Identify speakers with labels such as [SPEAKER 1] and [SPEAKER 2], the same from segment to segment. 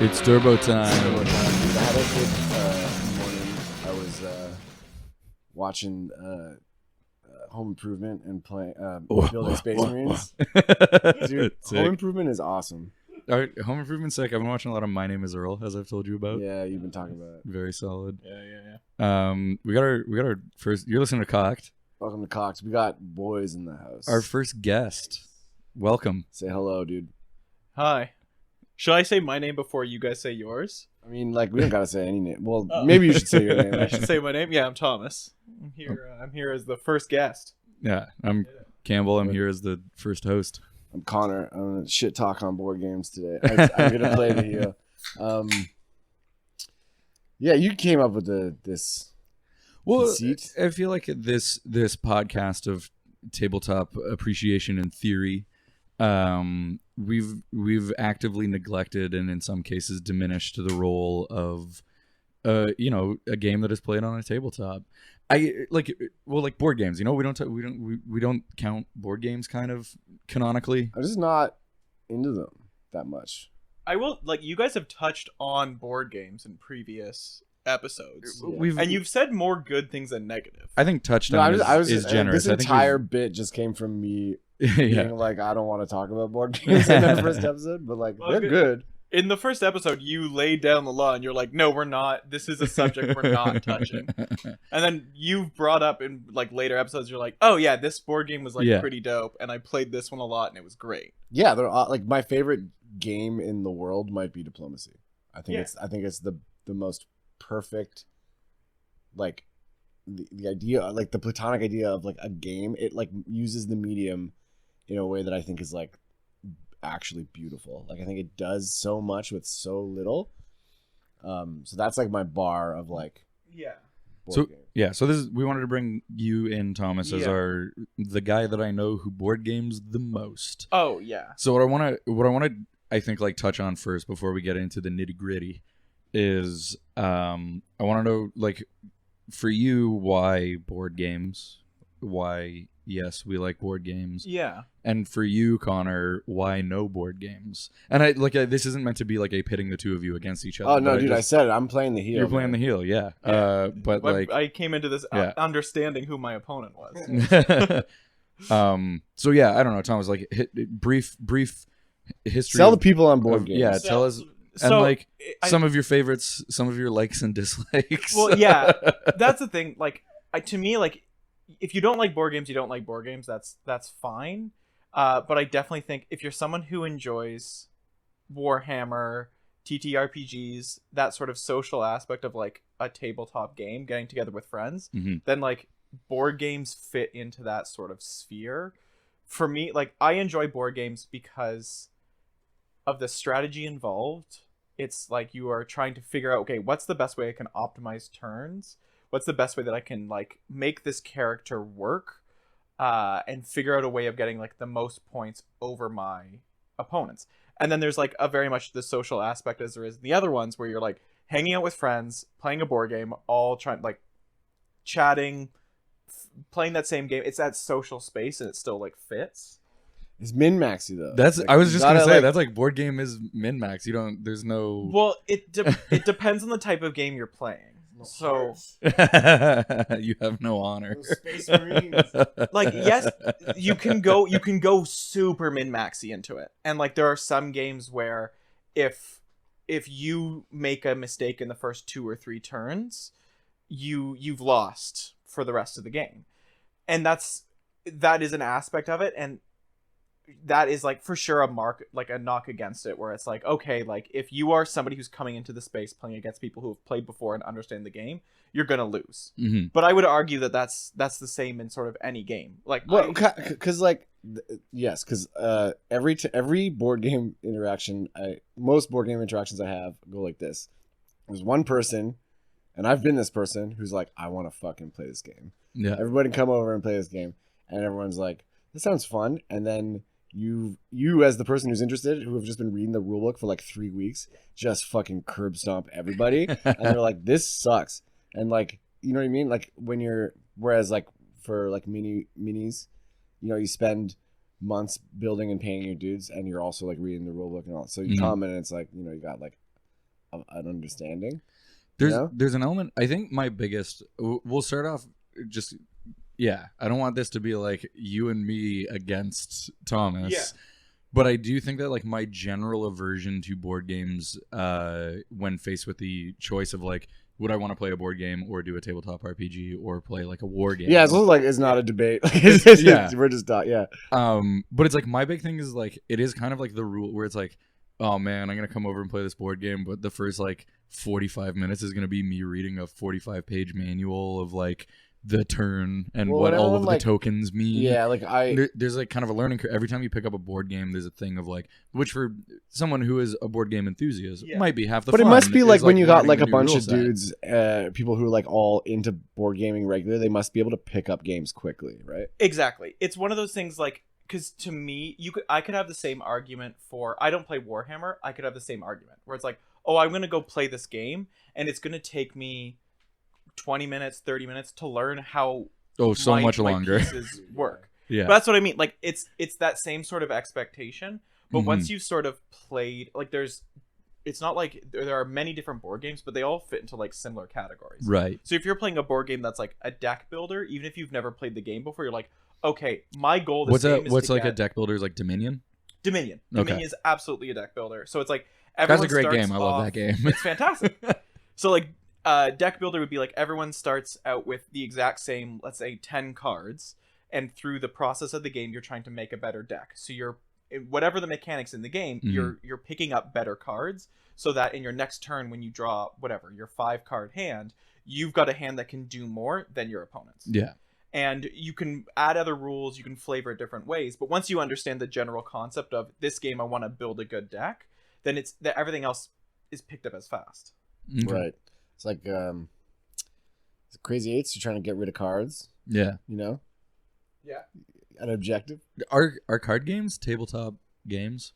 [SPEAKER 1] It's turbo time.
[SPEAKER 2] I had a good morning. I was watching Home Improvement and playing building Space Marines. Dude, Home Improvement is awesome.
[SPEAKER 1] Home Improvement's sick. I've been watching a lot of My Name Is Earl, as I've told you about.
[SPEAKER 2] Yeah, you've been talking about it.
[SPEAKER 1] Very solid.
[SPEAKER 2] Yeah.
[SPEAKER 1] We got our first. You're listening to Cocked.
[SPEAKER 2] Welcome to Cox. We got boys in the house.
[SPEAKER 1] Our first guest. Welcome.
[SPEAKER 2] Say hello, dude.
[SPEAKER 3] Hi. Should I say my name before you guys say yours?
[SPEAKER 2] I mean, like, we don't gotta say any name. Well, maybe you should say your name.
[SPEAKER 3] I should say my name. Yeah, I'm Thomas. I'm here as the first guest.
[SPEAKER 1] Yeah, I'm Campbell. I'm here as the first host.
[SPEAKER 2] I'm Connor. I'm gonna shit talk on board games today. I'm gonna play the hero. Yeah, you came up with this conceit.
[SPEAKER 1] I feel like this podcast of tabletop appreciation and theory, we've actively neglected and in some cases diminished the role of a game that is played on a tabletop. Like board games. We don't count board games kind of canonically.
[SPEAKER 2] I'm just not into them that much.
[SPEAKER 3] I will, you guys have touched on board games in previous episodes.
[SPEAKER 2] Yeah.
[SPEAKER 3] And you've said more good things than negative.
[SPEAKER 1] I think touched on is generous.
[SPEAKER 2] This entire bit just came from me being like, I don't want to talk about board games in the first episode, but they're good.
[SPEAKER 3] In the first episode, you laid down the law and you're like, no, we're not. This is a subject we're not touching. And then you've brought up in later episodes, you're like, oh yeah, this board game was pretty dope. And I played this one a lot and it was great.
[SPEAKER 2] Yeah, they're my favorite game in the world might be Diplomacy. I think it's the most perfect, the idea, the platonic idea of a game. It uses the medium in a way that I think is actually beautiful. I think it does so much with so little. So that's my bar of board game.
[SPEAKER 1] So we wanted to bring you in, Thomas, as the guy that I know who board games the most.
[SPEAKER 3] Oh yeah.
[SPEAKER 1] So what I want to I think touch on first before we get into the nitty-gritty is I want to know for you, why board games? Why yes, we like board games.
[SPEAKER 3] Yeah.
[SPEAKER 1] And for you, Connor, why no board games? And I this isn't meant to be a pitting the two of you against each other.
[SPEAKER 2] Oh no, dude, I said it. I'm playing the heel.
[SPEAKER 1] You're playing the heel, yeah. But
[SPEAKER 3] I came into this understanding who my opponent was.
[SPEAKER 1] So yeah, I don't know, Thomas. Brief history.
[SPEAKER 2] Tell the people on board games.
[SPEAKER 1] Yeah, tell us. And some of your favorites, some of your likes and dislikes.
[SPEAKER 3] Well, yeah, that's the thing. To me, if you don't like board games, you don't like board games. That's fine. But I definitely think if you're someone who enjoys Warhammer, TTRPGs, that sort of social aspect of a tabletop game, getting together with friends, then board games fit into that sort of sphere. For me, I enjoy board games because of the strategy involved. It's you are trying to figure out, okay, what's the best way I can optimize turns? What's the best way that I can make this character work, and figure out a way of getting the most points over my opponents. And then there's a very much the social aspect as there is in the other ones, where you're hanging out with friends, playing a board game, all trying chatting, playing that same game. It's that social space and it still fits.
[SPEAKER 2] It's min-maxy though.
[SPEAKER 1] That's I was just gonna say that's board game is min-max. You don't. There's no.
[SPEAKER 3] Well, it depends on the type of game you're playing. So
[SPEAKER 1] you have no honor.
[SPEAKER 2] Space Marines.
[SPEAKER 3] Yes, you can go super min-maxy into it, and there are some games where if you make a mistake in the first 2 or 3 turns, you've lost for the rest of the game, and that is an aspect of it, and that is for sure a knock against it, where it's okay, if you are somebody who's coming into the space playing against people who have played before and understand the game, you're gonna lose. But I would argue that that's the same in sort of any game.
[SPEAKER 2] Yes, because every board game interaction, most board game interactions I have go like this. There's one person, and I've been this person, who's I want to fucking play this game.
[SPEAKER 1] Yeah.
[SPEAKER 2] Everybody come over and play this game, and everyone's this sounds fun, and then you as the person who's interested, who have just been reading the rulebook for 3 weeks, just fucking curb stomp everybody, and they're this sucks, and you know what I mean? Whereas for minis, you spend months building and paying your dudes, and you're also reading the rulebook and all. So you come in and it's you got an understanding.
[SPEAKER 1] There's an element. I think my biggest. We'll start off just. Yeah, I don't want this to be like you and me against Thomas.
[SPEAKER 3] Yeah.
[SPEAKER 1] But I do think that like my general aversion to board games, when faced with the choice of like, would I want to play a board game or do a tabletop RPG or play like a war game?
[SPEAKER 2] Yeah, it's also like it's not a debate.
[SPEAKER 1] Yeah.
[SPEAKER 2] We're just yeah.
[SPEAKER 1] But it's like my big thing is like it is kind of like the rule where it's like, oh man, I'm gonna come over and play this board game, but the first like 45 minutes is gonna be me reading a 45-page manual of like the turn and what all of the tokens mean.
[SPEAKER 2] Yeah, like
[SPEAKER 1] there's like kind of a learning curve. Every time you pick up a board game, there's a thing of like, which for someone who is a board game enthusiast might be half the fun.
[SPEAKER 2] But it must be like when you got like a
[SPEAKER 1] new
[SPEAKER 2] bunch
[SPEAKER 1] rule
[SPEAKER 2] of
[SPEAKER 1] set.
[SPEAKER 2] dudes, people who are like all into board gaming regularly, they must be able to pick up games quickly, right?
[SPEAKER 3] Exactly. It's one of those things like, because to me, I could have the same argument for, I don't play Warhammer, I could have the same argument where it's like, oh, I'm going to go play this game and it's going to take me 20 minutes, 30 minutes to learn how
[SPEAKER 1] so much
[SPEAKER 3] my
[SPEAKER 1] longer
[SPEAKER 3] pieces work.
[SPEAKER 1] Yeah.
[SPEAKER 3] But that's what I mean. Like it's that same sort of expectation. But
[SPEAKER 1] Mhm.
[SPEAKER 3] once you've sort of played, like it's not like there are many different board games, but they all fit into like similar categories.
[SPEAKER 1] Right.
[SPEAKER 3] So if you're playing a board game that's like a deck builder, even if you've never played the game before, you're like, okay, my goal this game is
[SPEAKER 1] what's
[SPEAKER 3] to
[SPEAKER 1] like a
[SPEAKER 3] get
[SPEAKER 1] deck builder is like Dominion?
[SPEAKER 3] Dominion.
[SPEAKER 1] Okay.
[SPEAKER 3] Dominion is absolutely a deck builder. So it's like
[SPEAKER 1] That's
[SPEAKER 3] everyone
[SPEAKER 1] a great
[SPEAKER 3] starts
[SPEAKER 1] game. I love
[SPEAKER 3] off-
[SPEAKER 1] that game.
[SPEAKER 3] It's fantastic. So like deck builder would be like everyone starts out with the exact same, let's say 10 cards, and through the process of the game you're trying to make a better deck. So you're whatever the mechanics in the game,
[SPEAKER 1] Mhm.
[SPEAKER 3] you're picking up better cards so that in your next turn when you draw whatever, your 5-card hand, you've got a hand that can do more than your opponent's.
[SPEAKER 1] Yeah.
[SPEAKER 3] And you can add other rules, you can flavor it different ways, but once you understand the general concept of this game I want to build a good deck, then it's that everything else is picked up as fast.
[SPEAKER 1] Okay.
[SPEAKER 2] Right. It's like Crazy Eights. You're trying to get rid of cards.
[SPEAKER 1] Yeah.
[SPEAKER 2] You know.
[SPEAKER 3] Yeah.
[SPEAKER 2] An objective.
[SPEAKER 1] Are card games tabletop games?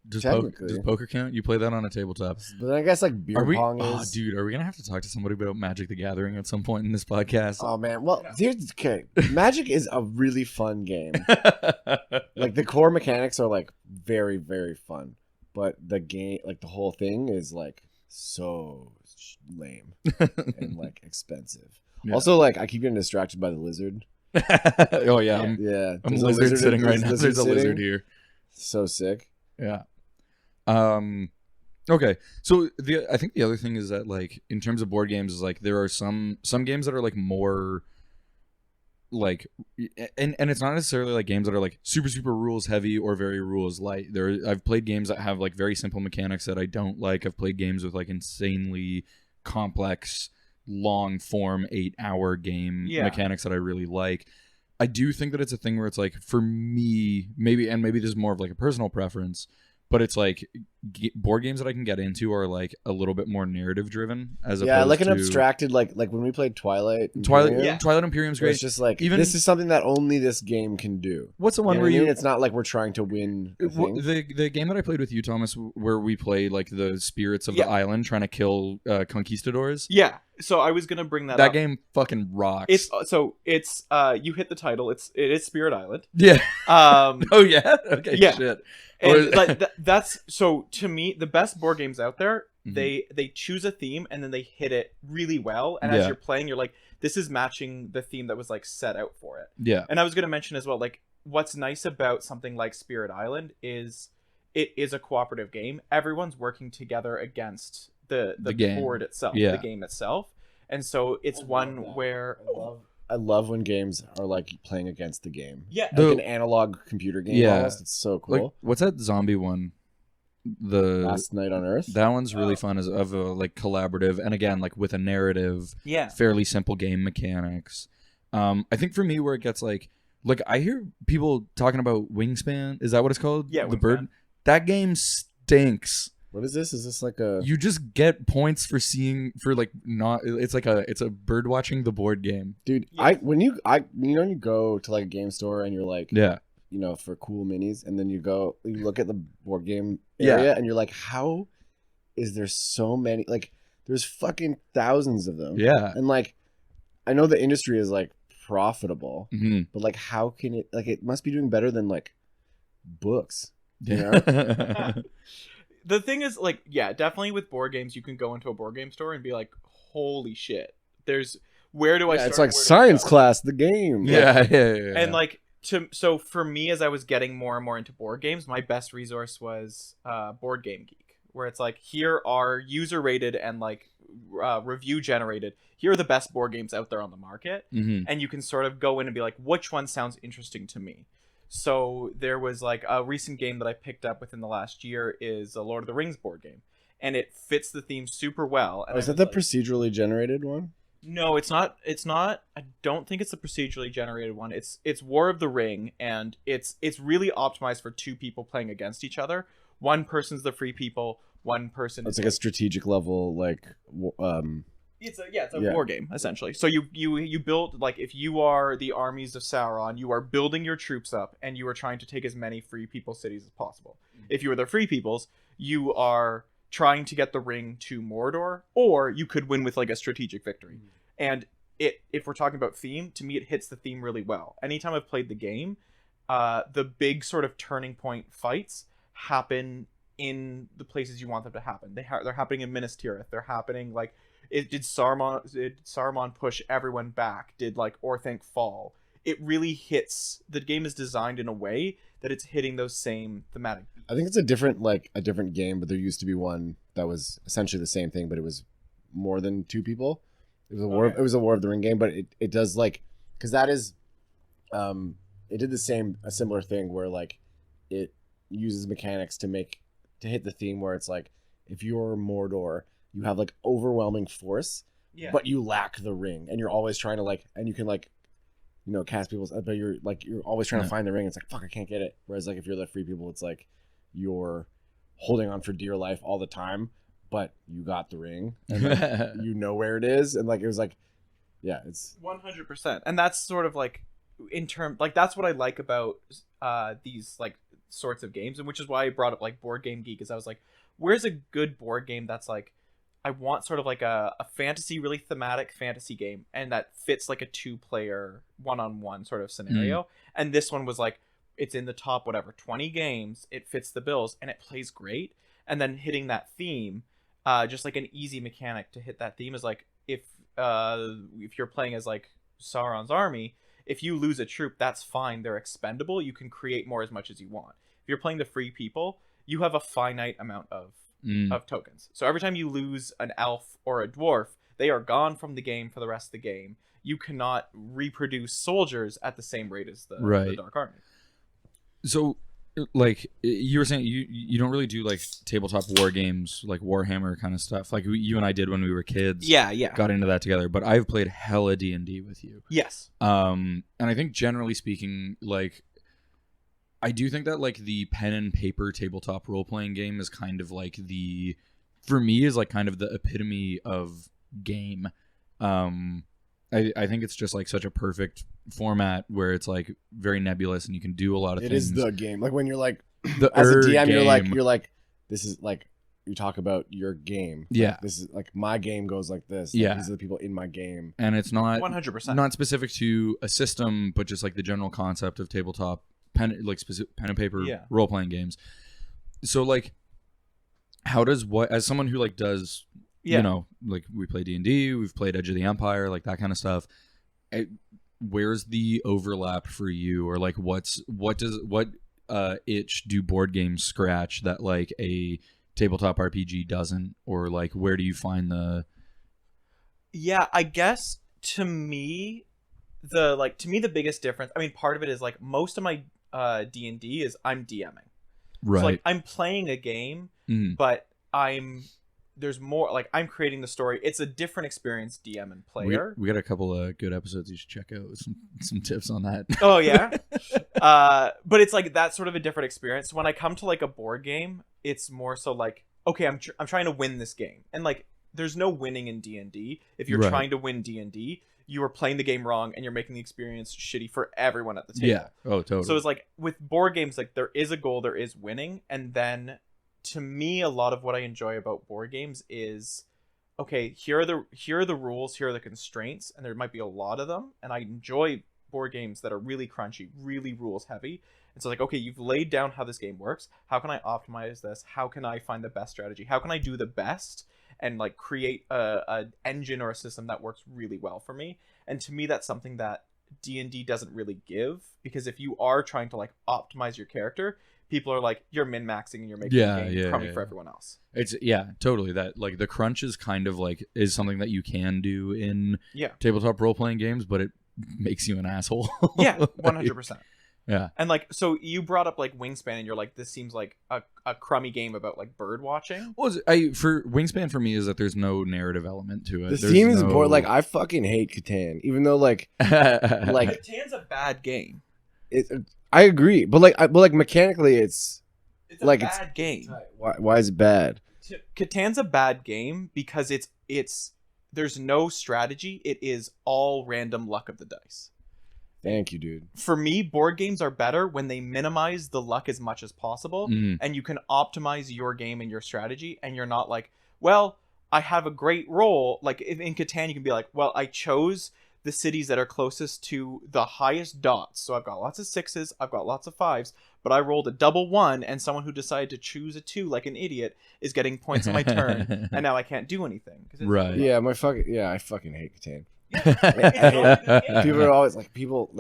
[SPEAKER 1] Does
[SPEAKER 2] Technically.
[SPEAKER 1] poker count? You play that on a tabletop?
[SPEAKER 2] But then I guess like beer pong is.
[SPEAKER 1] Dude, are we gonna have to talk to somebody about Magic the Gathering at some point in this podcast?
[SPEAKER 2] Oh man. Well, here's okay. Magic is a really fun game. Like the core mechanics are like very very fun, but the game, like the whole thing, is like so lame and like expensive.
[SPEAKER 1] Yeah.
[SPEAKER 2] Also, like I keep getting distracted by the lizard.
[SPEAKER 1] Oh yeah, I'm
[SPEAKER 2] Yeah,
[SPEAKER 1] a
[SPEAKER 2] there's a
[SPEAKER 1] lizard sitting right now.
[SPEAKER 2] lizard
[SPEAKER 1] There's a
[SPEAKER 2] sitting.
[SPEAKER 1] lizard here.
[SPEAKER 2] So sick.
[SPEAKER 1] Yeah. Okay. So I think the other thing is that like in terms of board games is like there are some games that are like more like and it's not necessarily like games that are like super rules heavy or very rules light. I've played games that have like very simple mechanics that I don't like. I've played games with like insanely complex long form 8-hour game mechanics that I really like. I do think that it's a thing where it's like for me maybe this is more of like a personal preference, but it's like board games that I can get into are like a little bit more narrative driven as opposed
[SPEAKER 2] like an
[SPEAKER 1] to
[SPEAKER 2] abstracted like when we played Twilight Imperium,
[SPEAKER 1] Twilight Imperium's
[SPEAKER 2] where
[SPEAKER 1] great.
[SPEAKER 2] it's just like
[SPEAKER 1] Even-
[SPEAKER 2] this is something that only this game can do.
[SPEAKER 1] What's the one
[SPEAKER 2] You know
[SPEAKER 1] where
[SPEAKER 2] what I mean?
[SPEAKER 1] you
[SPEAKER 2] It's not like we're trying to win a thing.
[SPEAKER 1] the game that I played with you, Thomas, where we played like the spirits of the island trying to kill conquistadors.
[SPEAKER 3] Yeah. So I was gonna bring that
[SPEAKER 1] That
[SPEAKER 3] up.
[SPEAKER 1] game fucking rocks.
[SPEAKER 3] It's you hit the title. It is Spirit Island.
[SPEAKER 1] yeah.
[SPEAKER 3] Um
[SPEAKER 1] Oh yeah. Okay.
[SPEAKER 3] Yeah.
[SPEAKER 1] Shit.
[SPEAKER 3] and that's so to me the best board games out there.
[SPEAKER 1] Mhm.
[SPEAKER 3] They choose a theme and then they hit it really well. And
[SPEAKER 1] Yeah.
[SPEAKER 3] as you're playing, you're like, this is matching the theme that was like set out for it.
[SPEAKER 1] Yeah.
[SPEAKER 3] And I was gonna mention as well, like what's nice about something like Spirit Island is it is a cooperative game. Everyone's working together against the
[SPEAKER 1] game.
[SPEAKER 3] board itself,
[SPEAKER 1] Yeah.
[SPEAKER 3] the game itself. And so it's one where
[SPEAKER 2] I love when games are like playing against the game.
[SPEAKER 3] yeah,
[SPEAKER 2] Like an analog computer game.
[SPEAKER 1] Yeah.
[SPEAKER 2] Almost. It's so cool.
[SPEAKER 1] Like what's that zombie one?
[SPEAKER 2] Last Night on Earth.
[SPEAKER 1] That one's really fun as of a like collaborative and again like with a narrative,
[SPEAKER 3] yeah.
[SPEAKER 1] fairly simple game mechanics. I think for me where it gets like I hear people talking about Wingspan. Is that what it's called?
[SPEAKER 3] Yeah,
[SPEAKER 1] the
[SPEAKER 3] Wingspan.
[SPEAKER 1] bird. That game stinks.
[SPEAKER 2] What is this? Is this like a?
[SPEAKER 1] You just get points for seeing for like not. It's a bird watching the board game.
[SPEAKER 2] Dude,
[SPEAKER 3] Yeah.
[SPEAKER 2] when you go to like a game store and you're like,
[SPEAKER 1] Yeah.
[SPEAKER 2] For cool minis, and then you look at the board game
[SPEAKER 1] Yeah.
[SPEAKER 2] area, and you're like, how is there so many? Like, there's fucking thousands of them.
[SPEAKER 1] Yeah.
[SPEAKER 2] And like, I know the industry is like profitable,
[SPEAKER 1] hmm
[SPEAKER 2] but like, how can it? Like, it must be doing better than like books. You know?
[SPEAKER 1] Yeah.
[SPEAKER 3] The thing is, like, yeah, definitely with board games, you can go into a board game store and be like, holy shit, there's, where do I start?
[SPEAKER 2] It's like
[SPEAKER 3] Where do I
[SPEAKER 2] science
[SPEAKER 3] go?
[SPEAKER 2] class, the game.
[SPEAKER 1] Yeah.
[SPEAKER 3] And like, so for me, as I was getting more and more into board games, my best resource was Board Game Geek, where it's like, here are user rated and like review generated, here are the best board games out there on the market, and you can sort of go in and be like, which one sounds interesting to me. So there was like a recent game that I picked up within the last year is a Lord of the Rings board game, and it fits the theme super well. And
[SPEAKER 2] Is that the procedurally generated one?
[SPEAKER 3] No, it's not. It's not. I don't think it's the procedurally generated one. It's War of the Ring, and it's really optimized for two people playing against each other. One person's the free people. One person.
[SPEAKER 2] It's like a strategic level, like
[SPEAKER 3] It's a war game essentially. So you build, like, if you are the armies of Sauron, you are building your troops up, and you are trying to take as many free people cities as possible. If you are the free peoples, you are trying to get the ring to Mordor, or you could win with like a strategic victory. And if we're talking about theme, to me it hits the theme really well. Anytime I've played the game, the big sort of turning point fights happen in the places you want them to happen. They're happening in Minas Tirith. They're happening like, did Saruman push everyone back? Did like Orthanc fall? It really hits. The game is designed in a way that it's hitting those same thematic beats.
[SPEAKER 2] I think it's a different game, but there used to be one that was essentially the same thing, but it was more than two people. It was a War of the Ring game, but it does, like, because that is, it did a similar thing where like it uses mechanics to hit the theme where it's like, if you're Mordor, you have like overwhelming force, but you lack the ring, and you're always trying to like, and you can like, cast people's, but you're always trying to find the ring. It's like, fuck, I can't get it. Whereas like if you're the free people, it's like you're holding on for dear life all the time, but you got the ring, and like, you know where it is, and like it was like, yeah, it's
[SPEAKER 3] 100%, and that's sort of like that's what I like about these like sorts of games, and which is why I brought up like Board Game Geek, is I was like, where's a good board game that's like, I want sort of like a fantasy, really thematic fantasy game, and that fits like a 2-player one-on-one sort of scenario. And this one was like, it's in the top 20 games, it fits the bills, and it plays great. And then hitting that theme, just like an easy mechanic to hit that theme is like, if you're playing as like Sauron's army, if you lose a troop, that's fine, they're expendable, you can create more as much as you want. If you're playing the free people, you have a finite amount of tokens. So every time you lose an elf or a dwarf, they are gone from the game for the rest of the game. You cannot reproduce soldiers at the same rate as the Dark Army.
[SPEAKER 1] So, like, you were saying, you don't really do like tabletop war games, like Warhammer kind of stuff, like you and I did when we were kids.
[SPEAKER 3] Yeah.
[SPEAKER 1] Got into that together. But I've played hella D&D with you.
[SPEAKER 3] Yes.
[SPEAKER 1] And I think generally speaking, like, I do think that like the pen and paper tabletop role-playing game is kind of like for me is like kind of the epitome of game. I think it's just like such a perfect format where it's like very nebulous and you can do a lot of things.
[SPEAKER 2] It is the game. Like when you're like, as a DM,
[SPEAKER 1] game.
[SPEAKER 2] you're like, this is like, you talk about your game.
[SPEAKER 1] Yeah.
[SPEAKER 2] Like, this is like, my game goes like this.
[SPEAKER 1] Yeah.
[SPEAKER 2] Like, these are the people in my game.
[SPEAKER 1] And it's not
[SPEAKER 3] 100%.
[SPEAKER 1] Not specific to a system, but just like the general concept of tabletop pen and paper role-playing games. So like, how does as someone who like does like we play D&D, we've played Edge of the Empire, like that kind of stuff, where's the overlap for you, or like what itch do board games scratch that like a tabletop RPG doesn't, or like where do you find the
[SPEAKER 3] I guess to me the biggest difference, I mean, part of it is like most of my D&D is I'm DMing.
[SPEAKER 1] Right.
[SPEAKER 3] So like I'm playing a game, but there's more, like I'm creating the story. It's a different experience, DM and player.
[SPEAKER 1] We got a couple of good episodes you should check out with some tips on that.
[SPEAKER 3] Oh yeah. But it's like that's sort of a different experience. When I come to like a board game, it's more so like, okay, I'm trying to win this game. And like there's no winning in D&D. If you're trying to win D&D, you are playing the game wrong and you're making the experience shitty for everyone at the table.
[SPEAKER 1] Yeah. Oh, totally.
[SPEAKER 3] So it's like with board games, like there is a goal, there is winning. And then to me, a lot of what I enjoy about board games is, okay, here are the rules, here are the constraints, and there might be a lot of them. And I enjoy board games that are really crunchy, really rules heavy. And so like, okay, you've laid down how this game works. How can I optimize this? How can I find the best strategy? How can I do the best and like create a engine or a system that works really well for me? And to me, that's something that D&D doesn't really give, because if you are trying to like optimize your character, people are like, you're min-maxing and you're making the game crummy for everyone else.
[SPEAKER 1] It's totally that. Like the crunch is kind of like is something that you can do in tabletop role-playing games, but it makes you an asshole.
[SPEAKER 3] Yeah, 100%.
[SPEAKER 1] Yeah.
[SPEAKER 3] And like, so you brought up like Wingspan, and you're like, this seems like a crummy game about like bird watching.
[SPEAKER 1] Well, for Wingspan for me is that there's no narrative element to it.
[SPEAKER 2] The theme is boring. Like I fucking hate Catan, even though like
[SPEAKER 3] Catan's a bad game.
[SPEAKER 2] I agree, but like mechanically, it's
[SPEAKER 3] a like bad game.
[SPEAKER 2] Why is it bad?
[SPEAKER 3] Catan's a bad game because it's there's no strategy. It is all random luck of the dice.
[SPEAKER 2] Thank you, dude.
[SPEAKER 3] For me, board games are better when they minimize the luck as much as possible, and you can optimize your game and your strategy, and you're not like, well, I have a great roll. Like in Catan, you can be like, well, I chose the cities that are closest to the highest dots. So I've got lots of 6s, I've got lots of 5s, but I rolled a double 1, and someone who decided to choose a 2 like an idiot is getting points on my turn, and now I can't do anything.
[SPEAKER 1] Right.
[SPEAKER 2] Yeah, I fucking hate Catan. People are always like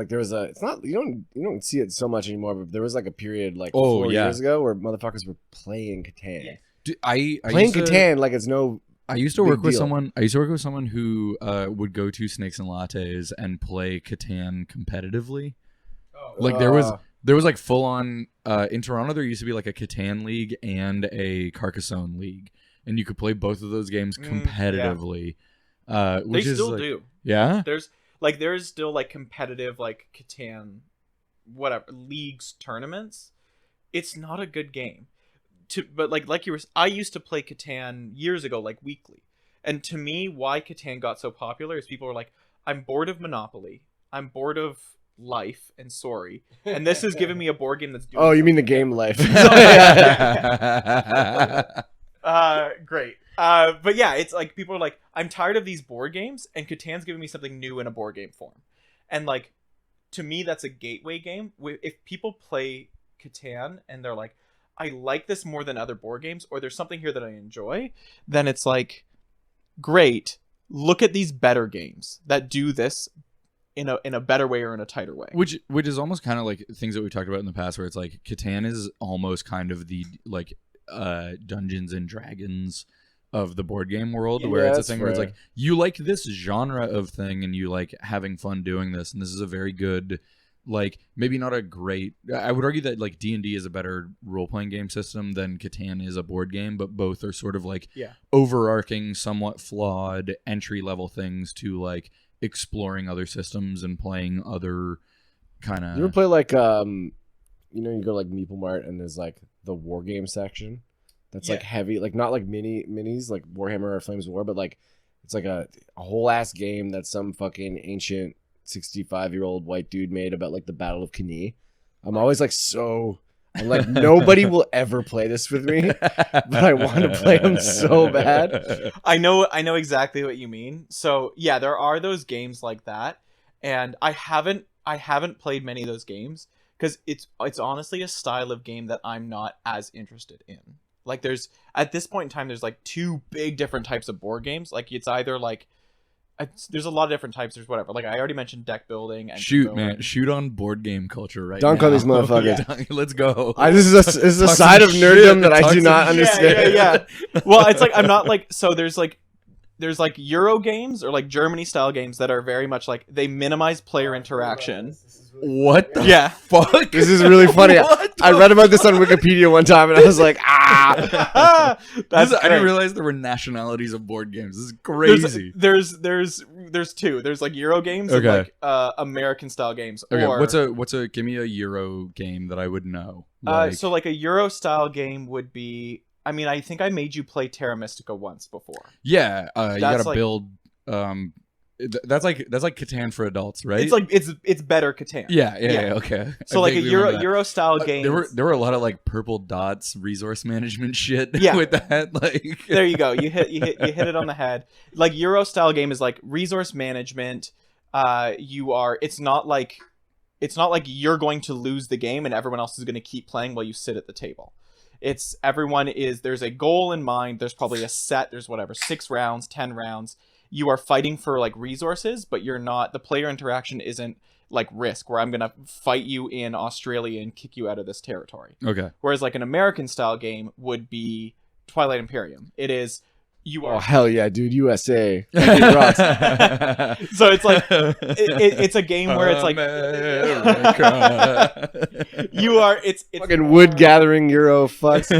[SPEAKER 2] there was a, it's not, you don't see it so much anymore, but there was like a period like 4 years ago where motherfuckers were playing Catan.
[SPEAKER 1] Yeah. Dude, I
[SPEAKER 2] playing Catan like it's no.
[SPEAKER 1] I used to work with someone. I used to work with someone who would go to Snakes and Lattes and play Catan competitively. Like there was like full on in Toronto. There used to be like a Catan league and a Carcassonne league, and you could play both of those games competitively.
[SPEAKER 3] They still do.
[SPEAKER 1] Yeah.
[SPEAKER 3] There's still like competitive like Catan, whatever leagues tournaments. It's not a good game. But like you were, I used to play Catan years ago, like weekly. And to me, why Catan got so popular is people were like, I'm bored of Monopoly. I'm bored of Life and Sorry. And this is giving me a board game that's doing
[SPEAKER 2] you mean the game Life.
[SPEAKER 3] Great. But yeah, it's like people are like, I'm tired of these board games, and Catan's giving me something new in a board game form. And like, to me, that's a gateway game. If people play Catan and they're like, I like this more than other board games, or there's something here that I enjoy, then it's like, great, look at these better games that do this in a better way or in a tighter way.
[SPEAKER 1] Which is almost kind of like things that we've talked about in the past, where it's like Catan is almost kind of the like Dungeons and Dragons of the board game world, where it's a thing where it's like, you like this genre of thing and you like having fun doing this, and this is a very good, like, maybe not a great, I would argue that like D&D is a better role-playing game system than Catan is a board game, but both are sort of like overarching, somewhat flawed entry-level things to like exploring other systems and playing other kind of...
[SPEAKER 2] You ever play like you go to like Meeple Mart and there's like the war game section that's like heavy, like not like minis like Warhammer or Flames of War, but like it's like a whole ass game that some fucking ancient 65-year-old white dude made about like the Battle of Cannae. I'm always like, I'm like, nobody will ever play this with me, but I want to play them so bad.
[SPEAKER 3] I know exactly what you mean. So yeah, there are those games like that, and I haven't played many of those games because it's honestly a style of game that I'm not as interested in. Like there's, at this point in time, there's like 2 big different types of board games. Like it's either like, there's a lot of different types. There's whatever. Like I already mentioned deck building. And
[SPEAKER 1] shoot on board game culture right
[SPEAKER 2] Don't
[SPEAKER 1] now.
[SPEAKER 2] call these motherfuckers.
[SPEAKER 1] Let's go.
[SPEAKER 2] This is a side of nerddom that I do not understand.
[SPEAKER 3] Yeah. Well, it's like, I'm not like, so there's like Euro games or like Germany style games that are very much like they minimize player interaction.
[SPEAKER 1] What the fuck?
[SPEAKER 2] This is really funny. I read about this on Wikipedia one time and I was like, I
[SPEAKER 1] didn't realize there were nationalities of board games. This is crazy.
[SPEAKER 3] There's 2. There's like Euro games and like American style games.
[SPEAKER 1] Okay, or, give me a Euro game that I would know.
[SPEAKER 3] So like a Euro style game would be, I mean, I think I made you play Terra Mystica once before.
[SPEAKER 1] Yeah, you gotta like, build. That's like Catan for adults, right?
[SPEAKER 3] It's like it's better Catan.
[SPEAKER 1] Yeah, okay.
[SPEAKER 3] So like a Euro style game.
[SPEAKER 1] There were a lot of like purple dots resource management shit with that. Like
[SPEAKER 3] there you go. You hit it on the head. Like Euro style game is like resource management. It's not like it's not like you're going to lose the game and everyone else is going to keep playing while you sit at the table. It's there's a goal in mind. There's probably a set. There's whatever, 6 rounds, 10 rounds. You are fighting for like resources, but you're not, the player interaction isn't like Risk, where I'm going to fight you in Australia and kick you out of this territory.
[SPEAKER 1] Okay.
[SPEAKER 3] Whereas like an American style game would be Twilight Imperium. It is, you are...
[SPEAKER 2] Oh, hell yeah, dude. USA. It rocks.
[SPEAKER 3] So it's like, it's a game where it's like... you are... It's
[SPEAKER 2] fucking wood gathering Euro fucks.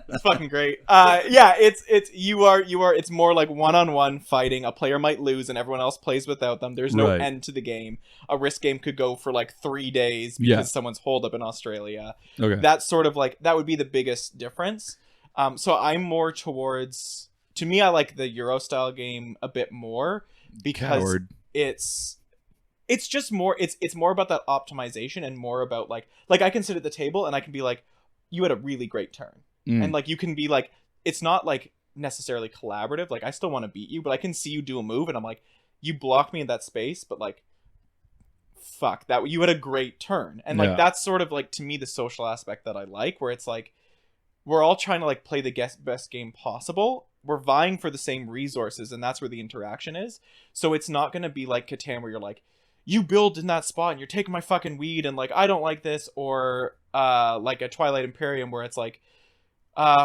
[SPEAKER 3] It's fucking great. Yeah, it's more like one-on-one fighting. A player might lose and everyone else plays without them. There's no end to the game. A Risk game could go for like 3 days because someone's holed up in Australia.
[SPEAKER 1] Okay.
[SPEAKER 3] That's sort of like, that would be the biggest difference. So I'm more towards, to me, I like the Euro style game a bit more because it's just more, it's more about that optimization and more about like I can sit at the table and I can be like, you had a really great turn. And like, you can be like, it's not like necessarily collaborative. Like I still want to beat you, but I can see you do a move and I'm like, you blocked me in that space, but like, fuck that. You had a great turn. And like, that's sort of like, to me, the social aspect that I like, where it's like, we're all trying to like play the best game possible. We're vying for the same resources, and that's where the interaction is. So it's not going to be like Catan, where you're like, you build in that spot and you're taking my fucking weed and like, I don't like this. Or like a Twilight Imperium where it's like,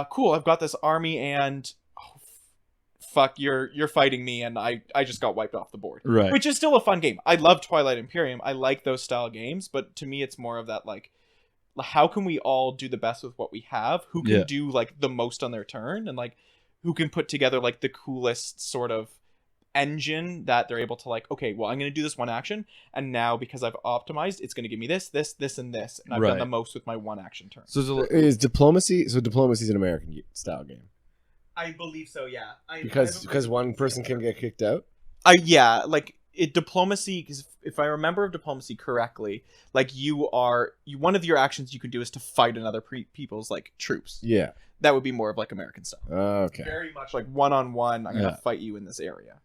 [SPEAKER 3] cool, I've got this army and fuck, you're fighting me and I just got wiped off the board.
[SPEAKER 1] Right.
[SPEAKER 3] Which is still a fun game. I love Twilight Imperium. I like those style games, but to me it's more of that like, how can we all do the best with what we have? Who can do like the most on their turn, and like who can put together like the coolest sort of engine that they're able to like, okay, well, I'm going to do this one action, and now because I've optimized, it's going to give me this, and this, and I've done the most with my one action turn.
[SPEAKER 2] So is diplomacy? So diplomacy is an American style game.
[SPEAKER 3] I believe so. Yeah.
[SPEAKER 2] Because one person can get kicked out.
[SPEAKER 3] Like diplomacy. Because if I remember diplomacy correctly, like one of your actions you could do is to fight another people's like troops.
[SPEAKER 2] Yeah.
[SPEAKER 3] That would be more of like American style.
[SPEAKER 2] Okay.
[SPEAKER 3] Very much like one-on-one. I'm gonna fight you in this area.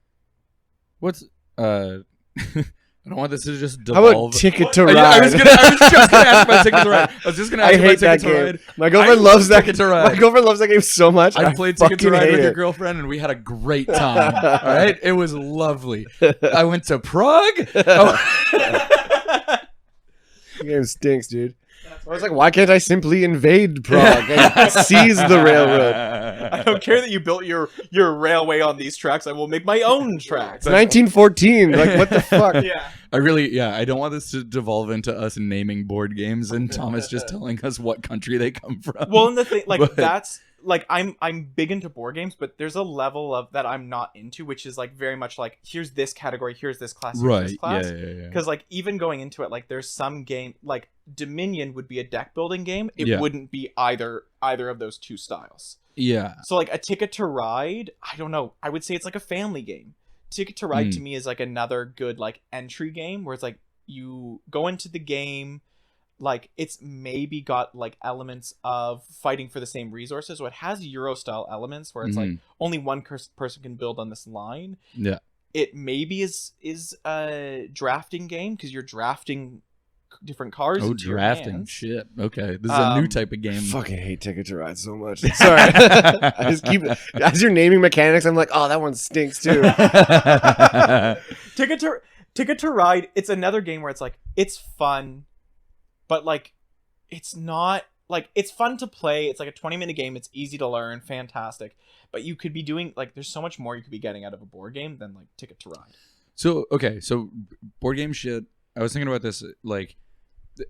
[SPEAKER 1] What's I don't want this to just
[SPEAKER 2] devolve. How about Ticket to Ride?
[SPEAKER 1] I was just gonna ask about Ticket to Ride. I was just gonna ask
[SPEAKER 2] about Ticket to Ride. My girlfriend loves that. Ticket to Ride. My girlfriend loves that game so much.
[SPEAKER 1] I played Ticket to Ride with your girlfriend, and we had a great time. All right, it was lovely. I went to Prague.
[SPEAKER 2] The game stinks, dude. I was like, why can't I simply invade Prague and seize the railroad?
[SPEAKER 3] I don't care that you built your railway on these tracks. I will make my own tracks.
[SPEAKER 2] It's 1914. Like, what the fuck?
[SPEAKER 3] Yeah.
[SPEAKER 1] I don't want this to devolve into us naming board games and Thomas just telling us what country they come from.
[SPEAKER 3] Well, and the thing, like, that's like, I'm big into board games, but there's a level of that I'm not into, which is like very much like, here's this category, here's this class, here's this class. Yeah. Because like, even going into it, like, there's some game like Dominion would be a deck building game. It wouldn't be either of those two styles. Yeah. So like a Ticket to Ride, I don't know. I would say it's like a family game. Ticket to Ride to me is like another good like entry game where it's like you go into the game, like it's maybe got like elements of fighting for the same resources. So it has Euro style elements where it's like only one person can build on this line. Yeah. It maybe is a drafting game because you're drafting different cards.
[SPEAKER 1] Oh, drafting shit. Okay, this is a new type of game.
[SPEAKER 2] I fucking hate Ticket to Ride so much. Sorry. I just keep as you're naming mechanics, I'm like, oh, that one stinks too.
[SPEAKER 3] Ticket to Ride. It's another game where it's like it's fun, but like it's not like it's fun to play. It's like a 20-minute game. It's easy to learn. Fantastic. But you could be doing like there's so much more you could be getting out of a board game than like Ticket to Ride.
[SPEAKER 1] So board game shit. I was thinking about this like.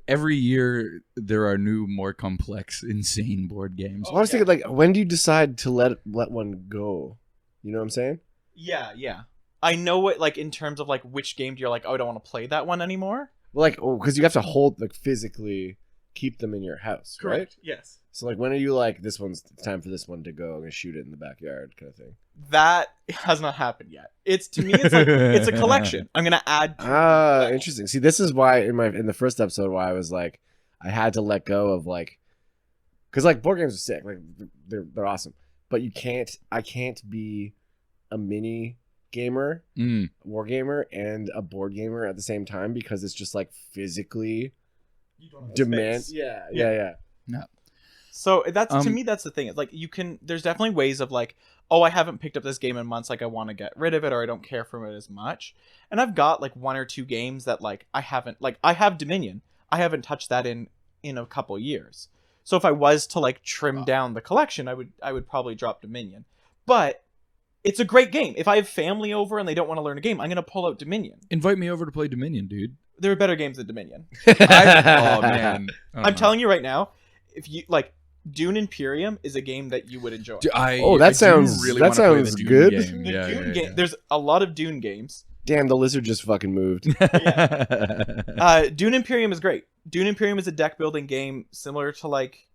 [SPEAKER 1] Every year there are new, more complex, insane board games.
[SPEAKER 2] I was thinking, like, when do you decide to let one go? You know what I'm saying?
[SPEAKER 3] Yeah. I know what, like, in terms of like which game do you like? Oh, I don't want to play that one anymore.
[SPEAKER 2] Well, like, because you have to hold, like, physically keep them in your house,
[SPEAKER 3] correct?
[SPEAKER 2] Right?
[SPEAKER 3] Yes.
[SPEAKER 2] So, like, when are you like, it's time for this one to go? I'm gonna shoot it in the backyard, kind of thing.
[SPEAKER 3] That has not happened yet. It's like it's a collection. I'm gonna add.
[SPEAKER 2] Interesting. See, this is why in the first episode why I was like, I had to let go of like, because like board games are sick, like they're awesome, but I can't be a mini gamer,
[SPEAKER 1] Mm.
[SPEAKER 2] war gamer, and a board gamer at the same time because it's just like physically
[SPEAKER 3] You don't have the
[SPEAKER 2] demand.
[SPEAKER 3] space.
[SPEAKER 2] Yeah.
[SPEAKER 3] So that's to
[SPEAKER 1] Um,
[SPEAKER 3] me, that's the thing. It's like there's definitely ways of like, oh, I haven't picked up this game in months, like I want to get rid of it or I don't care for it as much. And I've got like 1 or 2 games that like I haven't, like I have Dominion. I haven't touched that in a couple years. So if I was to like trim down the collection, I would probably drop Dominion. But it's a great game. If I have family over and they don't want to learn a game, I'm going to pull out Dominion.
[SPEAKER 1] Invite me over to play Dominion, dude.
[SPEAKER 3] There are better games than Dominion.
[SPEAKER 1] Oh man,
[SPEAKER 3] I'm telling you right now, if you like, Dune Imperium is a game that you would enjoy.
[SPEAKER 2] That sounds good.
[SPEAKER 1] Game.
[SPEAKER 3] The
[SPEAKER 1] Yeah,
[SPEAKER 3] Dune
[SPEAKER 1] yeah,
[SPEAKER 3] game.
[SPEAKER 1] yeah.
[SPEAKER 3] There's a lot of Dune games.
[SPEAKER 2] Damn, the lizard just fucking moved.
[SPEAKER 3] Dune Imperium is great. Dune Imperium is a deck building game similar to like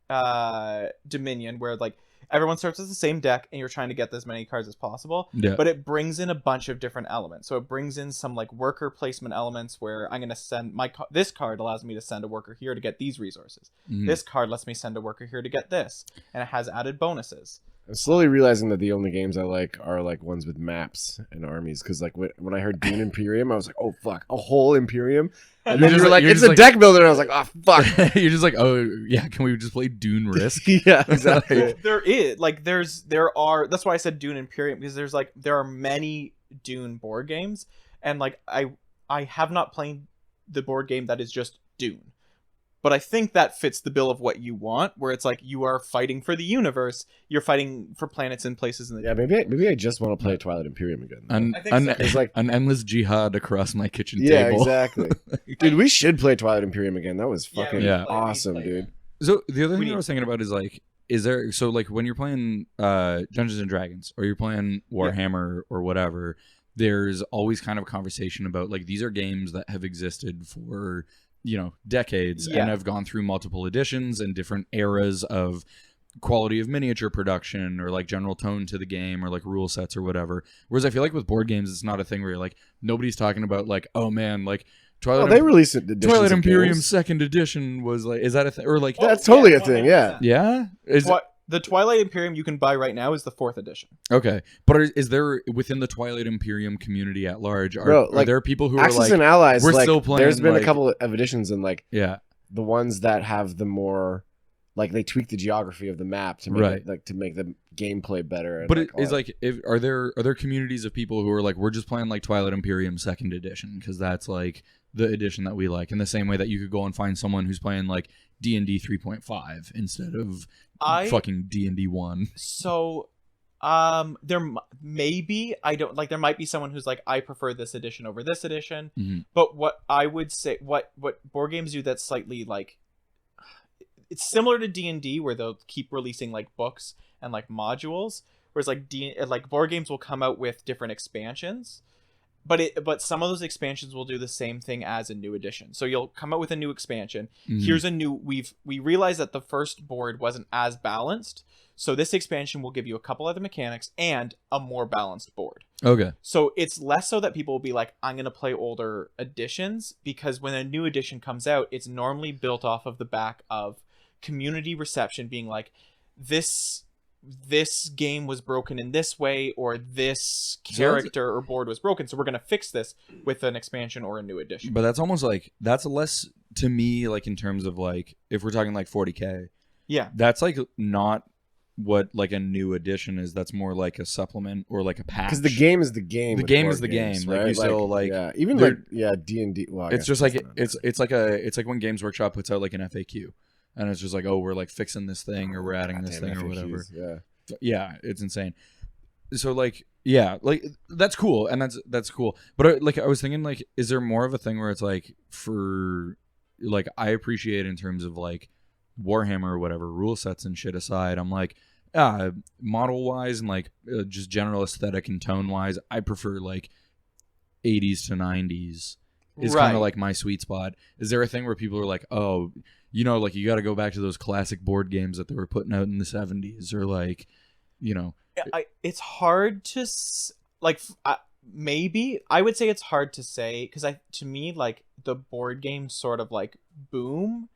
[SPEAKER 3] Dominion, where like everyone starts with the same deck and you're trying to get as many cards as possible.
[SPEAKER 1] Yeah.
[SPEAKER 3] But it brings in a bunch of different elements. So it brings in some like worker placement elements where I'm going to send this card allows me to send a worker here to get these resources.
[SPEAKER 1] Mhm.
[SPEAKER 3] This card lets me send a worker here to get this, and it has added bonuses.
[SPEAKER 2] I'm slowly realizing that the only games I like are like ones with maps and armies. Because like when I heard Dune Imperium, I was like, oh fuck, a whole Imperium. And then you were like, it's a deck builder, and I was like, oh fuck.
[SPEAKER 1] You're just like, oh yeah, can we just play Dune Risk?
[SPEAKER 2] Yeah, exactly.
[SPEAKER 3] There are that's why I said Dune Imperium, because there are many Dune board games, and like I have not played the board game that is just Dune, but I think that fits the bill of what you want, where it's like you are fighting for the universe, you're fighting for planets and places in the
[SPEAKER 2] Yeah, maybe I just want to play Twilight Imperium again.
[SPEAKER 3] I think so.
[SPEAKER 2] It's like
[SPEAKER 1] an endless jihad across my kitchen
[SPEAKER 2] yeah,
[SPEAKER 1] table.
[SPEAKER 2] exactly. Dude, we should play Twilight Imperium again. That was
[SPEAKER 3] Yeah,
[SPEAKER 2] fucking
[SPEAKER 1] Yeah.
[SPEAKER 2] awesome,
[SPEAKER 3] we
[SPEAKER 2] dude.
[SPEAKER 1] So the other
[SPEAKER 3] We
[SPEAKER 1] thing
[SPEAKER 3] need-
[SPEAKER 1] I was thinking about is like, is there like when you're playing Dungeons and Dragons or you're playing Warhammer or whatever, there's always kind of a conversation about like these are games that have existed for decades
[SPEAKER 3] Yeah.
[SPEAKER 1] and have gone through multiple editions and different eras of quality of miniature production or like general tone to the game or like rule sets or whatever. Whereas I feel like with board games, it's not a thing where you're like nobody's talking about like, oh man, like
[SPEAKER 2] They released it.
[SPEAKER 1] Twilight Imperium second edition was like, is that a thing or like
[SPEAKER 2] That's totally a thing. Yeah.
[SPEAKER 1] yeah is
[SPEAKER 3] The Twilight Imperium you can buy right now is the 4th edition.
[SPEAKER 1] okay, but is there within the Twilight Imperium community at large
[SPEAKER 2] Bro,
[SPEAKER 1] are
[SPEAKER 2] like,
[SPEAKER 1] there people who
[SPEAKER 2] Axis
[SPEAKER 1] are like
[SPEAKER 2] and Allies.
[SPEAKER 1] we're
[SPEAKER 2] like,
[SPEAKER 1] still playing,
[SPEAKER 2] There's been
[SPEAKER 1] like-
[SPEAKER 2] a couple of editions, and like
[SPEAKER 1] yeah
[SPEAKER 2] the ones that have the more, like they tweak the geography of the map to make
[SPEAKER 1] Right.
[SPEAKER 2] it, like to make the gameplay better. And,
[SPEAKER 1] but
[SPEAKER 2] like,
[SPEAKER 1] it
[SPEAKER 2] all
[SPEAKER 1] is
[SPEAKER 2] that.
[SPEAKER 1] like are there communities of people who are like we're just playing like Twilight Imperium second edition because that's like the edition that we like in the same way that you could go and find someone who's playing like D&D 3.5 instead of fucking D&D 1.
[SPEAKER 3] So maybe I don't like there might be someone who's like I prefer this edition over this edition.
[SPEAKER 1] Mhm.
[SPEAKER 3] But what I would say what board games do that's slightly like it's similar to D&D where they'll keep releasing like books and like modules, whereas like board games will come out with different expansions. But some of those expansions will do the same thing as a new edition. So you'll come out with a new expansion.
[SPEAKER 1] Mhm.
[SPEAKER 3] Here's a new we realized that the first board wasn't as balanced. So this expansion will give you a couple other mechanics and a more balanced board.
[SPEAKER 1] Okay.
[SPEAKER 3] So it's less so that people will be like, I'm going to play older editions, because when a new edition comes out, it's normally built off of the back of community reception being like, this game was broken in this way, or this character or board was broken, so we're going to fix this with an expansion or a new edition.
[SPEAKER 1] But that's almost like that's less to me like in terms of like if we're talking like 40K.
[SPEAKER 3] Yeah.
[SPEAKER 1] That's like not what like a new edition is. That's more like a supplement or like a patch.
[SPEAKER 2] Because the game is the game.
[SPEAKER 1] The
[SPEAKER 2] with
[SPEAKER 1] game
[SPEAKER 2] board
[SPEAKER 1] is the
[SPEAKER 2] games,
[SPEAKER 1] game. Like,
[SPEAKER 2] right?
[SPEAKER 1] you still, like,
[SPEAKER 2] yeah, even
[SPEAKER 1] they're-
[SPEAKER 2] like yeah D&D. Well, I
[SPEAKER 1] it's
[SPEAKER 2] guess
[SPEAKER 1] just like
[SPEAKER 2] that's not-
[SPEAKER 1] it's like when Games Workshop puts out like an FAQ, and it's just like, oh, we're like fixing this thing or we're adding this thing
[SPEAKER 2] Goddamn
[SPEAKER 1] or whatever.
[SPEAKER 2] FAQs, Yeah.
[SPEAKER 1] Yeah, it's insane. So like, yeah, like that's cool, and that's cool. But like, I was thinking, like, is there more of a thing where it's like for like I appreciate in terms of like Warhammer or whatever rule sets and shit aside, I'm like, model wise and like just general aesthetic and tone wise, I prefer like 80s to 90s. Is kind
[SPEAKER 3] Right.
[SPEAKER 1] of like my sweet spot. Is there a thing where people are like, oh, like you got to go back to those classic board games that they were putting out in the 70s, or like,
[SPEAKER 3] It's hard to maybe I would say it's hard to say, because to me like the board game sort of like boom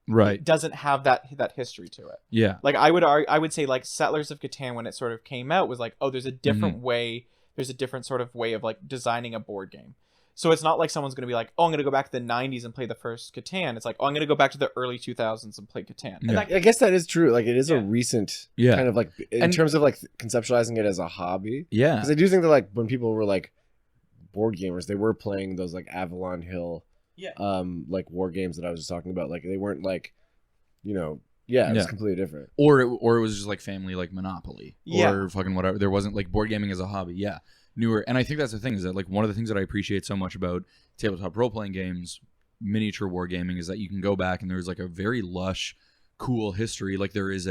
[SPEAKER 1] right?
[SPEAKER 3] doesn't have that history to it.
[SPEAKER 1] Yeah,
[SPEAKER 3] Like I would say like Settlers of Catan, when it sort of came out, was like, oh, there's a different way there's a different sort of way of like designing a board game. So it's not like someone's going to be like, oh, I'm going to go back to the 90s and play the first Catan. It's like, oh, I'm going to go back to the early 2000s and play Catan. And
[SPEAKER 1] Yeah.
[SPEAKER 3] that,
[SPEAKER 2] I guess that is true. Like it is
[SPEAKER 3] Yeah.
[SPEAKER 2] a recent
[SPEAKER 1] Yeah.
[SPEAKER 2] kind of like in terms of like conceptualizing it as a hobby.
[SPEAKER 1] Yeah.
[SPEAKER 2] Because I do think that like when people were like board gamers, they were playing those like Avalon Hill,
[SPEAKER 3] Yeah.
[SPEAKER 2] like war games that I was just talking about. Like they weren't like, you know, it was
[SPEAKER 1] Yeah.
[SPEAKER 2] completely different.
[SPEAKER 1] Or it was just like family, like Monopoly,
[SPEAKER 3] Yeah.
[SPEAKER 1] or fucking whatever. There wasn't like board gaming as a hobby. Yeah, newer. And I think that's the thing, is that like one of the things that I appreciate so much about tabletop role playing games, miniature wargaming, is that you can go back and there's like a very lush, cool history. Like there is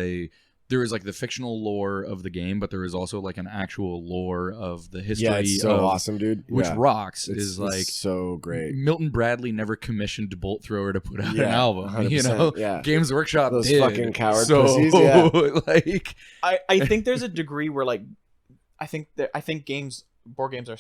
[SPEAKER 1] like the fictional lore of the game, but there is also like an actual lore of the history.
[SPEAKER 2] Yeah, it's so
[SPEAKER 1] of,
[SPEAKER 2] awesome, dude.
[SPEAKER 1] Which
[SPEAKER 2] Yeah.
[SPEAKER 1] rocks.
[SPEAKER 2] It's
[SPEAKER 1] Is like
[SPEAKER 2] so great.
[SPEAKER 1] Milton Bradley never commissioned Bolt Thrower to put out an
[SPEAKER 2] Yeah,
[SPEAKER 1] album. You
[SPEAKER 2] 100%,
[SPEAKER 1] know,
[SPEAKER 2] yeah.
[SPEAKER 1] Games Workshop
[SPEAKER 2] Those
[SPEAKER 1] did.
[SPEAKER 2] fucking coward
[SPEAKER 1] so,
[SPEAKER 2] pussies, yeah.
[SPEAKER 1] like,
[SPEAKER 3] I think there's a degree where like I think board games are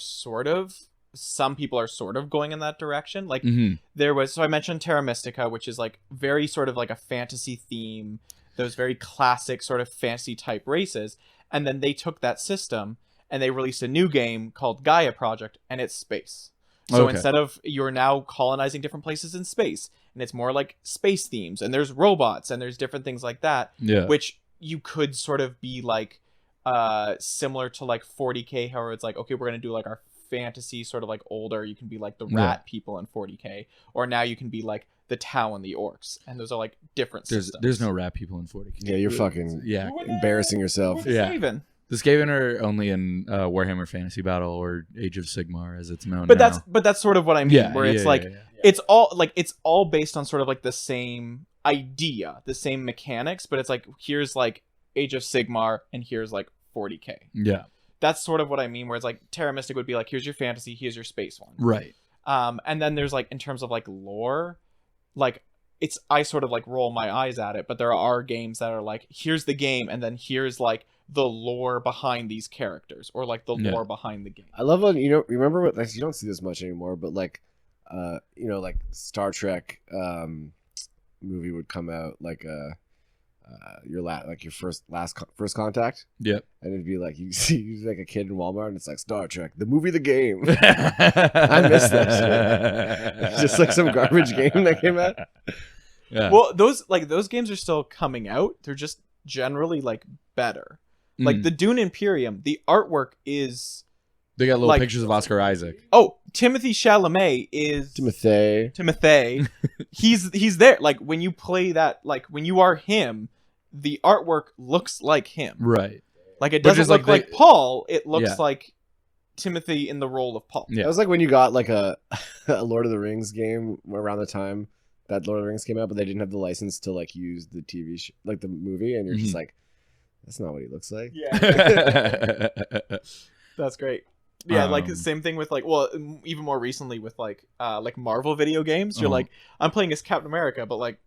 [SPEAKER 3] some people are sort of going in that direction. Like
[SPEAKER 1] mhm.
[SPEAKER 3] so I mentioned Terra Mystica, which is like very sort of like a fantasy theme, those very classic sort of fantasy type races, and then they took that system and they released a new game called Gaia Project, and it's space. So
[SPEAKER 1] Okay.
[SPEAKER 3] instead of, you're now colonizing different places in space, and it's more like space themes, and there's robots and there's different things like that,
[SPEAKER 1] Yeah.
[SPEAKER 3] which you could sort of be like similar to like 40K, how it's like, okay, we're gonna do like our fantasy sort of like older, you can be like the rat people in 40K, or now you can be like the Tau and the orcs, and those are like different systems.
[SPEAKER 1] There's no rat people in 40K.
[SPEAKER 2] Yeah, you're fucking
[SPEAKER 1] Yeah.
[SPEAKER 2] embarrassing yourself.
[SPEAKER 1] Yeah.
[SPEAKER 3] Even.
[SPEAKER 1] The Skaven are only in Warhammer Fantasy Battle or Age of Sigmar, as it's known
[SPEAKER 3] But
[SPEAKER 1] now.
[SPEAKER 3] that's sort of what I mean,
[SPEAKER 1] Yeah,
[SPEAKER 3] where it's
[SPEAKER 1] yeah,
[SPEAKER 3] like
[SPEAKER 1] yeah, yeah.
[SPEAKER 3] it's all based on sort of like the same idea, the same mechanics, but it's like, here's like Age of Sigmar and here's like 40K.
[SPEAKER 1] Yeah.
[SPEAKER 3] That's sort of what I mean, where it's like Terra Mystic would be like, here's your fantasy, here's your space one.
[SPEAKER 1] Right.
[SPEAKER 3] And then there's like, in terms of like lore, like I sort of like roll my eyes at it, but there are games that are like, here's the game, and then here's like the lore behind these characters, or like the lore behind the game.
[SPEAKER 2] I love when, you know, remember what, like, you don't see this much anymore, but like you know, like Star Trek movie would come out, like your first contact.
[SPEAKER 1] Yep.
[SPEAKER 2] And it'd be like, you see like a kid in Walmart and it's like, Star Trek, the movie, the game. I miss that shit. Just like some garbage game that came out.
[SPEAKER 1] Yeah.
[SPEAKER 3] Well, those games are still coming out. They're just generally like better. Like the Dune Imperium, the artwork is,
[SPEAKER 1] they got little
[SPEAKER 3] like-
[SPEAKER 1] pictures of Oscar Isaac.
[SPEAKER 3] oh, Timothy Chalamet is
[SPEAKER 2] Timothy.
[SPEAKER 3] He's there. Like when you play that, like when you are him, the artwork looks like him.
[SPEAKER 1] Right.
[SPEAKER 3] Like it
[SPEAKER 1] But
[SPEAKER 3] doesn't
[SPEAKER 1] just,
[SPEAKER 3] look
[SPEAKER 1] like,
[SPEAKER 3] like Paul. It looks
[SPEAKER 1] Yeah.
[SPEAKER 3] like Timothy in the role of Paul.
[SPEAKER 1] Yeah.
[SPEAKER 2] That was like when you got like a Lord of the Rings game around the time that Lord of the Rings came out, but they didn't have the license to like use the TV like the movie, and you're just like, that's not what he looks like.
[SPEAKER 3] Yeah, that's great. Yeah, like
[SPEAKER 1] Um,
[SPEAKER 3] same thing with like, well, even more recently with like Marvel video games. You're
[SPEAKER 1] Uh-huh.
[SPEAKER 3] like, I'm playing as Captain America, but like,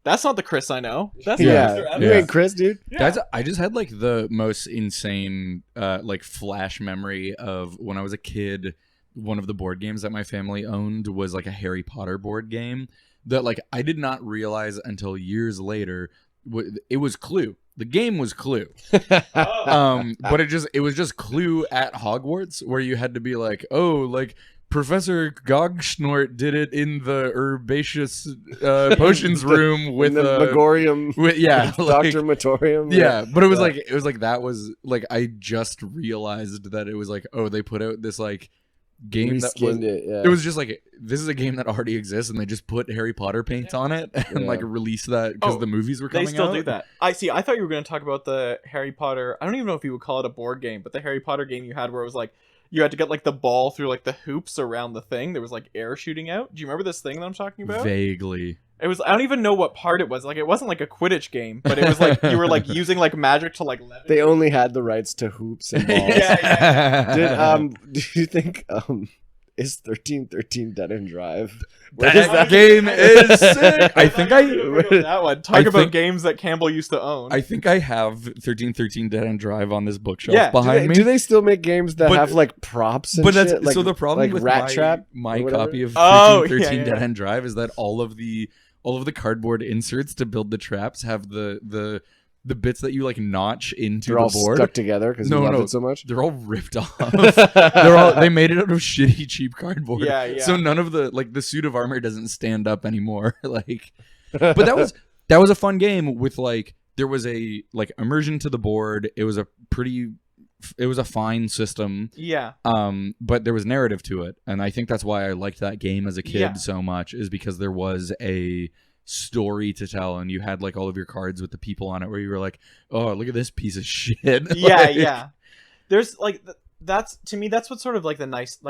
[SPEAKER 3] that's not the Chris I know. That's not
[SPEAKER 2] Yeah,
[SPEAKER 3] Mr.
[SPEAKER 2] you
[SPEAKER 3] Evans.
[SPEAKER 2] ain't Chris, dude.
[SPEAKER 3] Yeah.
[SPEAKER 1] Guys, I just had like the most insane like flash memory of when I was a kid. One of the board games that my family owned was like a Harry Potter board game that like I did not realize until years later. It was Clue. The game was Clue. But it was just Clue at Hogwarts, where you had to be like, oh, like Professor Gogschnort did it in the herbaceous potions room with
[SPEAKER 2] In the Megorium,
[SPEAKER 1] with, yeah, like,
[SPEAKER 2] Dr. Metorium.
[SPEAKER 1] yeah, but it was
[SPEAKER 2] Yeah.
[SPEAKER 1] like that was like I just realized that it was like, oh, they put out this like game that was
[SPEAKER 2] Reskinned it. Yeah.
[SPEAKER 1] it was just like, this is a game that already exists and they just put Harry Potter paint on it and
[SPEAKER 2] Yeah.
[SPEAKER 1] like released that because
[SPEAKER 3] Oh,
[SPEAKER 1] the movies were
[SPEAKER 3] They
[SPEAKER 1] coming
[SPEAKER 3] still
[SPEAKER 1] out.
[SPEAKER 3] do that. I see. I thought you were going to talk about the Harry Potter. I don't even know if you would call it a board game, but the Harry Potter game you had where it was like you had to get like the ball through like the hoops around the thing. There was like air shooting out. Do you remember this thing that I'm talking about?
[SPEAKER 1] Vaguely.
[SPEAKER 3] It was. I don't even know what part it was. Like it wasn't like a Quidditch game, but it was like you were like using like magic to like. Levitate.
[SPEAKER 2] They only had the rights to hoops and balls. Do you think is 1313 Dead End Drive?
[SPEAKER 1] That game is sick. I think
[SPEAKER 3] that one. Talk
[SPEAKER 1] I
[SPEAKER 3] about
[SPEAKER 1] think-
[SPEAKER 3] games that Campbell used to own.
[SPEAKER 1] I think I have 1313 Dead End Drive on this bookshelf
[SPEAKER 3] Yeah,
[SPEAKER 1] behind me.
[SPEAKER 2] Do they still make games that
[SPEAKER 1] But-
[SPEAKER 2] have like props and
[SPEAKER 1] But
[SPEAKER 2] shit?
[SPEAKER 1] that's
[SPEAKER 2] Like,
[SPEAKER 1] so the problem
[SPEAKER 2] like
[SPEAKER 1] with
[SPEAKER 2] Rat
[SPEAKER 1] my,
[SPEAKER 2] Trap
[SPEAKER 1] my
[SPEAKER 2] or whatever?
[SPEAKER 1] copy of
[SPEAKER 3] Oh,
[SPEAKER 1] 1313
[SPEAKER 3] yeah,
[SPEAKER 1] Dead
[SPEAKER 3] yeah.
[SPEAKER 1] End Drive is that all of the cardboard inserts to build the traps have the the bits that you like notch into
[SPEAKER 2] They're
[SPEAKER 1] the
[SPEAKER 2] all
[SPEAKER 1] board.
[SPEAKER 2] stuck together because you love it so much.
[SPEAKER 1] They're all ripped off. They made it out of shitty cheap cardboard.
[SPEAKER 3] Yeah.
[SPEAKER 1] So none of the suit of armor doesn't stand up anymore. Like, but that was a fun game with like there was a like immersion to the board. It was a fine system.
[SPEAKER 3] Yeah.
[SPEAKER 1] But there was narrative to it, and I think that's why I liked that game as a kid
[SPEAKER 3] Yeah.
[SPEAKER 1] so much, is because there was a story to tell, and you had like all of your cards with the people on it where you were like, oh, look at this piece of shit.
[SPEAKER 3] Yeah,
[SPEAKER 1] Like,
[SPEAKER 3] yeah. There's like that's to me that's what's sort of like the nice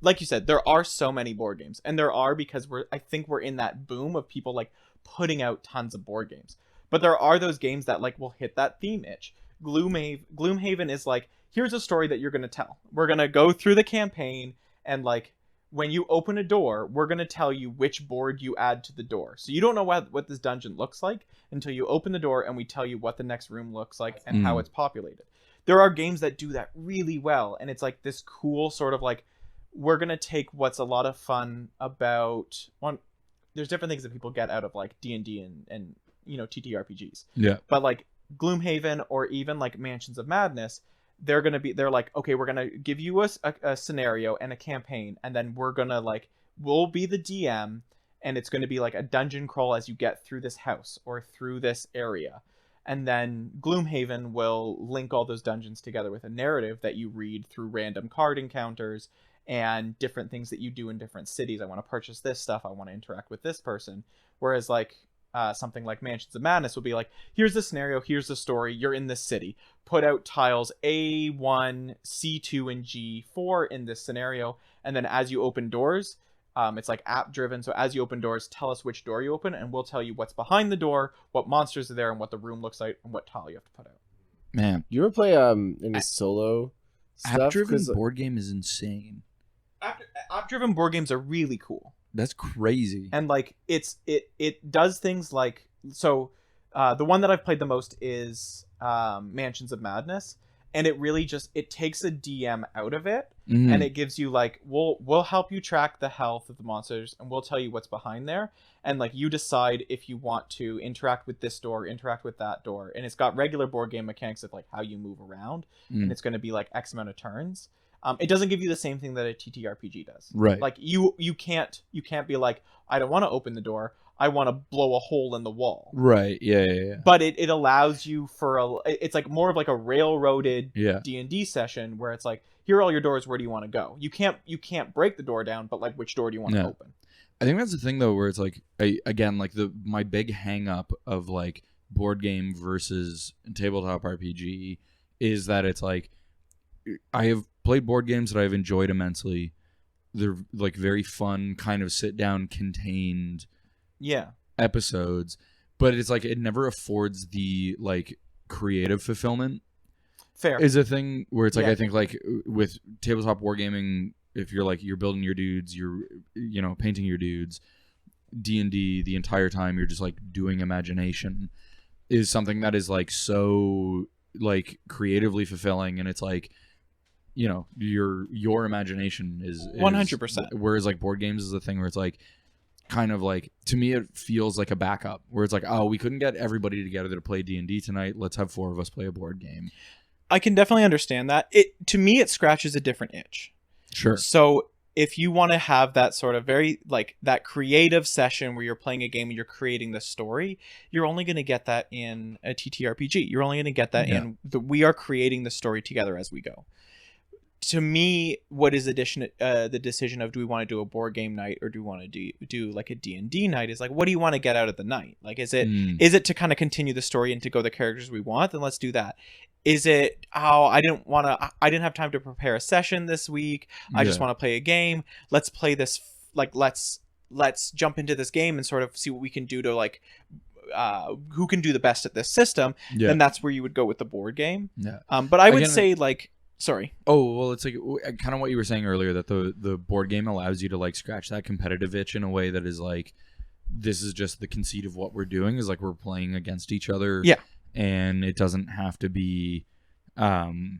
[SPEAKER 3] like you said, there are so many board games, and there are because I think we're in that boom of people like putting out tons of board games. But there are those games that like will hit that theme itch. Gloomhaven is like, here's a story that you're going to tell. We're going to go through the campaign, and like when you open a door, we're going to tell you which board you add to the door. So you don't know what this dungeon looks like until you open the door and we tell you what the next room looks like and how it's populated. There are games that do that really well, and it's like this cool sort of like, we're going to take what's a lot of fun about one. There's different things that people get out of like D&D and you know, TTRPGs.
[SPEAKER 1] Yeah.
[SPEAKER 3] But like Gloomhaven or even like Mansions of Madness, they're like, okay, we're gonna give you a scenario and a campaign, and then we'll be the DM, and it's gonna be like a dungeon crawl as you get through this house or through this area, and then Gloomhaven will link all those dungeons together with a narrative that you read through random card encounters and different things that you do in different cities. I want to purchase this stuff, I want to interact with this person. Whereas like something like Mansions of Madness will be like, here's the scenario, here's the story, you're in this city. Put out tiles A1, C2, and G4 in this scenario. And then as you open doors, it's like app driven. So as you open doors, tell us which door you open, and we'll tell you what's behind the door, what monsters are there, and what the room looks like, and what tile you have to put out.
[SPEAKER 1] Man,
[SPEAKER 2] You ever play any solo stuff?
[SPEAKER 1] app-driven
[SPEAKER 2] 'Cause,
[SPEAKER 1] board game is insane.
[SPEAKER 3] App driven board games are really cool.
[SPEAKER 1] That's crazy.
[SPEAKER 3] And like it does things like, so the one that I've played the most is Mansions of Madness, and it really just, it takes a DM out of it, and it gives you like, we'll help you track the health of the monsters, and we'll tell you what's behind there, and like you decide if you want to interact with this door, interact with that door, and it's got regular board game mechanics of like how you move around, and it's going to be like X amount of turns. It doesn't give you the same thing that a TTRPG does.
[SPEAKER 1] Right.
[SPEAKER 3] Like you can't be like, I don't want to open the door, I want to blow a hole in the wall.
[SPEAKER 1] Right. Yeah.
[SPEAKER 3] But it allows you it's like more of like a railroaded
[SPEAKER 1] Yeah.
[SPEAKER 3] D&D session where it's like, here are all your doors, where do you want to go? You can't break the door down, but like, which door do you want to open?
[SPEAKER 1] I think that's the thing though, where it's like, my big hang up of like board game versus tabletop RPG is that it's like, I have played board games that I've enjoyed immensely. They're like very fun, kind of sit down, contained episodes, but it's like it never affords the like creative fulfillment.
[SPEAKER 3] Fair
[SPEAKER 1] is a thing where it's like, I think like with tabletop wargaming, if you're like, you're building your dudes, you're painting your dudes, D&D the entire time you're just like doing imagination is something that is like so like creatively fulfilling, and it's like, your imagination is
[SPEAKER 3] 100%.
[SPEAKER 1] Whereas like board games is a thing where it's like, kind of like, to me it feels like a backup where it's like, oh, we couldn't get everybody together to play D&D tonight, let's have 4 of us play a board game.
[SPEAKER 3] I can definitely understand that. To me it scratches a different itch.
[SPEAKER 1] Sure.
[SPEAKER 3] So if you want to have that sort of very like that creative session where you're playing a game and you're creating the story, you're only going to get that in a TTRPG. You're only going to get that in we are creating the story together as we go. To me, what is the decision of, do we want to do a board game night or do we want to do like a D&D night, is like, what do you want to get out of the night? Like, is it to kind of continue the story and to go the characters we want? Then let's do that. Is it, I didn't have time to prepare a session this week, I just want to play a game, let's play this, like let's jump into this game and sort of see what we can do to like who can do the best at this system, then that's where you would go with the board game. But I would say like, sorry.
[SPEAKER 1] Oh, well, it's like kind of what you were saying earlier, that the board game allows you to like scratch that competitive itch in a way that is like, this is just the conceit of what we're doing, is like we're playing against each other. Yeah. And it doesn't have to be, detrimental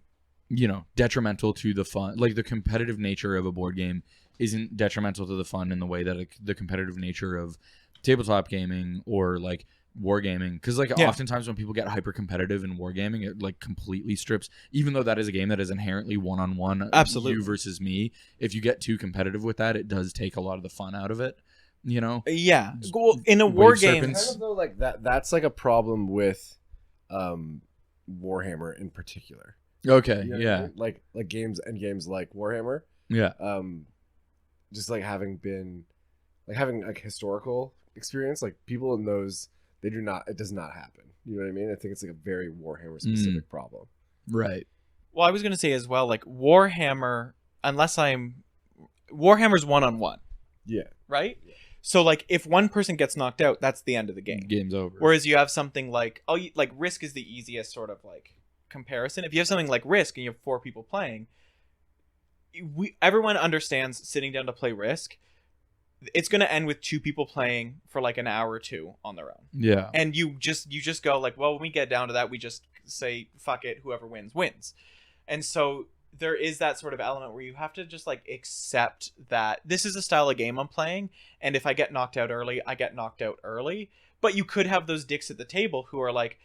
[SPEAKER 1] to the fun. Like the competitive nature of a board game isn't detrimental to the fun in the way that the competitive nature of tabletop gaming or like wargaming, because like
[SPEAKER 3] Yeah.
[SPEAKER 1] oftentimes when people get hyper competitive in wargaming, it like completely strips, even though that is a game that is inherently one-on-one,
[SPEAKER 3] Absolutely.
[SPEAKER 1] you versus me. If you get too competitive with that, it does take a lot of the fun out of it, you know.
[SPEAKER 3] Yeah. Well, in a war
[SPEAKER 1] Wave
[SPEAKER 3] game,
[SPEAKER 1] serpents.
[SPEAKER 2] Kind of though, like that's like a problem with Warhammer in particular.
[SPEAKER 1] Okay,
[SPEAKER 2] You know what I
[SPEAKER 1] yeah,
[SPEAKER 2] mean? Like games like Warhammer.
[SPEAKER 1] yeah,
[SPEAKER 2] Just like having like historical experience, like people in those, it does not happen. You know what I mean? I think it's like a very Warhammer specific problem.
[SPEAKER 1] right,
[SPEAKER 3] well, I was gonna say as well, like Warhammer, Warhammer's one-on-one,
[SPEAKER 2] Yeah.
[SPEAKER 3] right? So like if one person gets knocked out, that's the end of the game.
[SPEAKER 1] game's over.
[SPEAKER 3] Whereas you have something like like Risk is the easiest sort of like comparison. If you have something like Risk and you have 4 people playing, everyone understands sitting down to play Risk, it's going to end with 2 people playing for like an hour or 2 on their own.
[SPEAKER 1] Yeah,
[SPEAKER 3] And you just go like, well, when we get down to that, we just say fuck it, whoever wins. And so there is that sort of element where you have to just like accept that this is a style of game I'm playing, and if I get knocked out early, I get knocked out early. But you could have those dicks at the table who are like,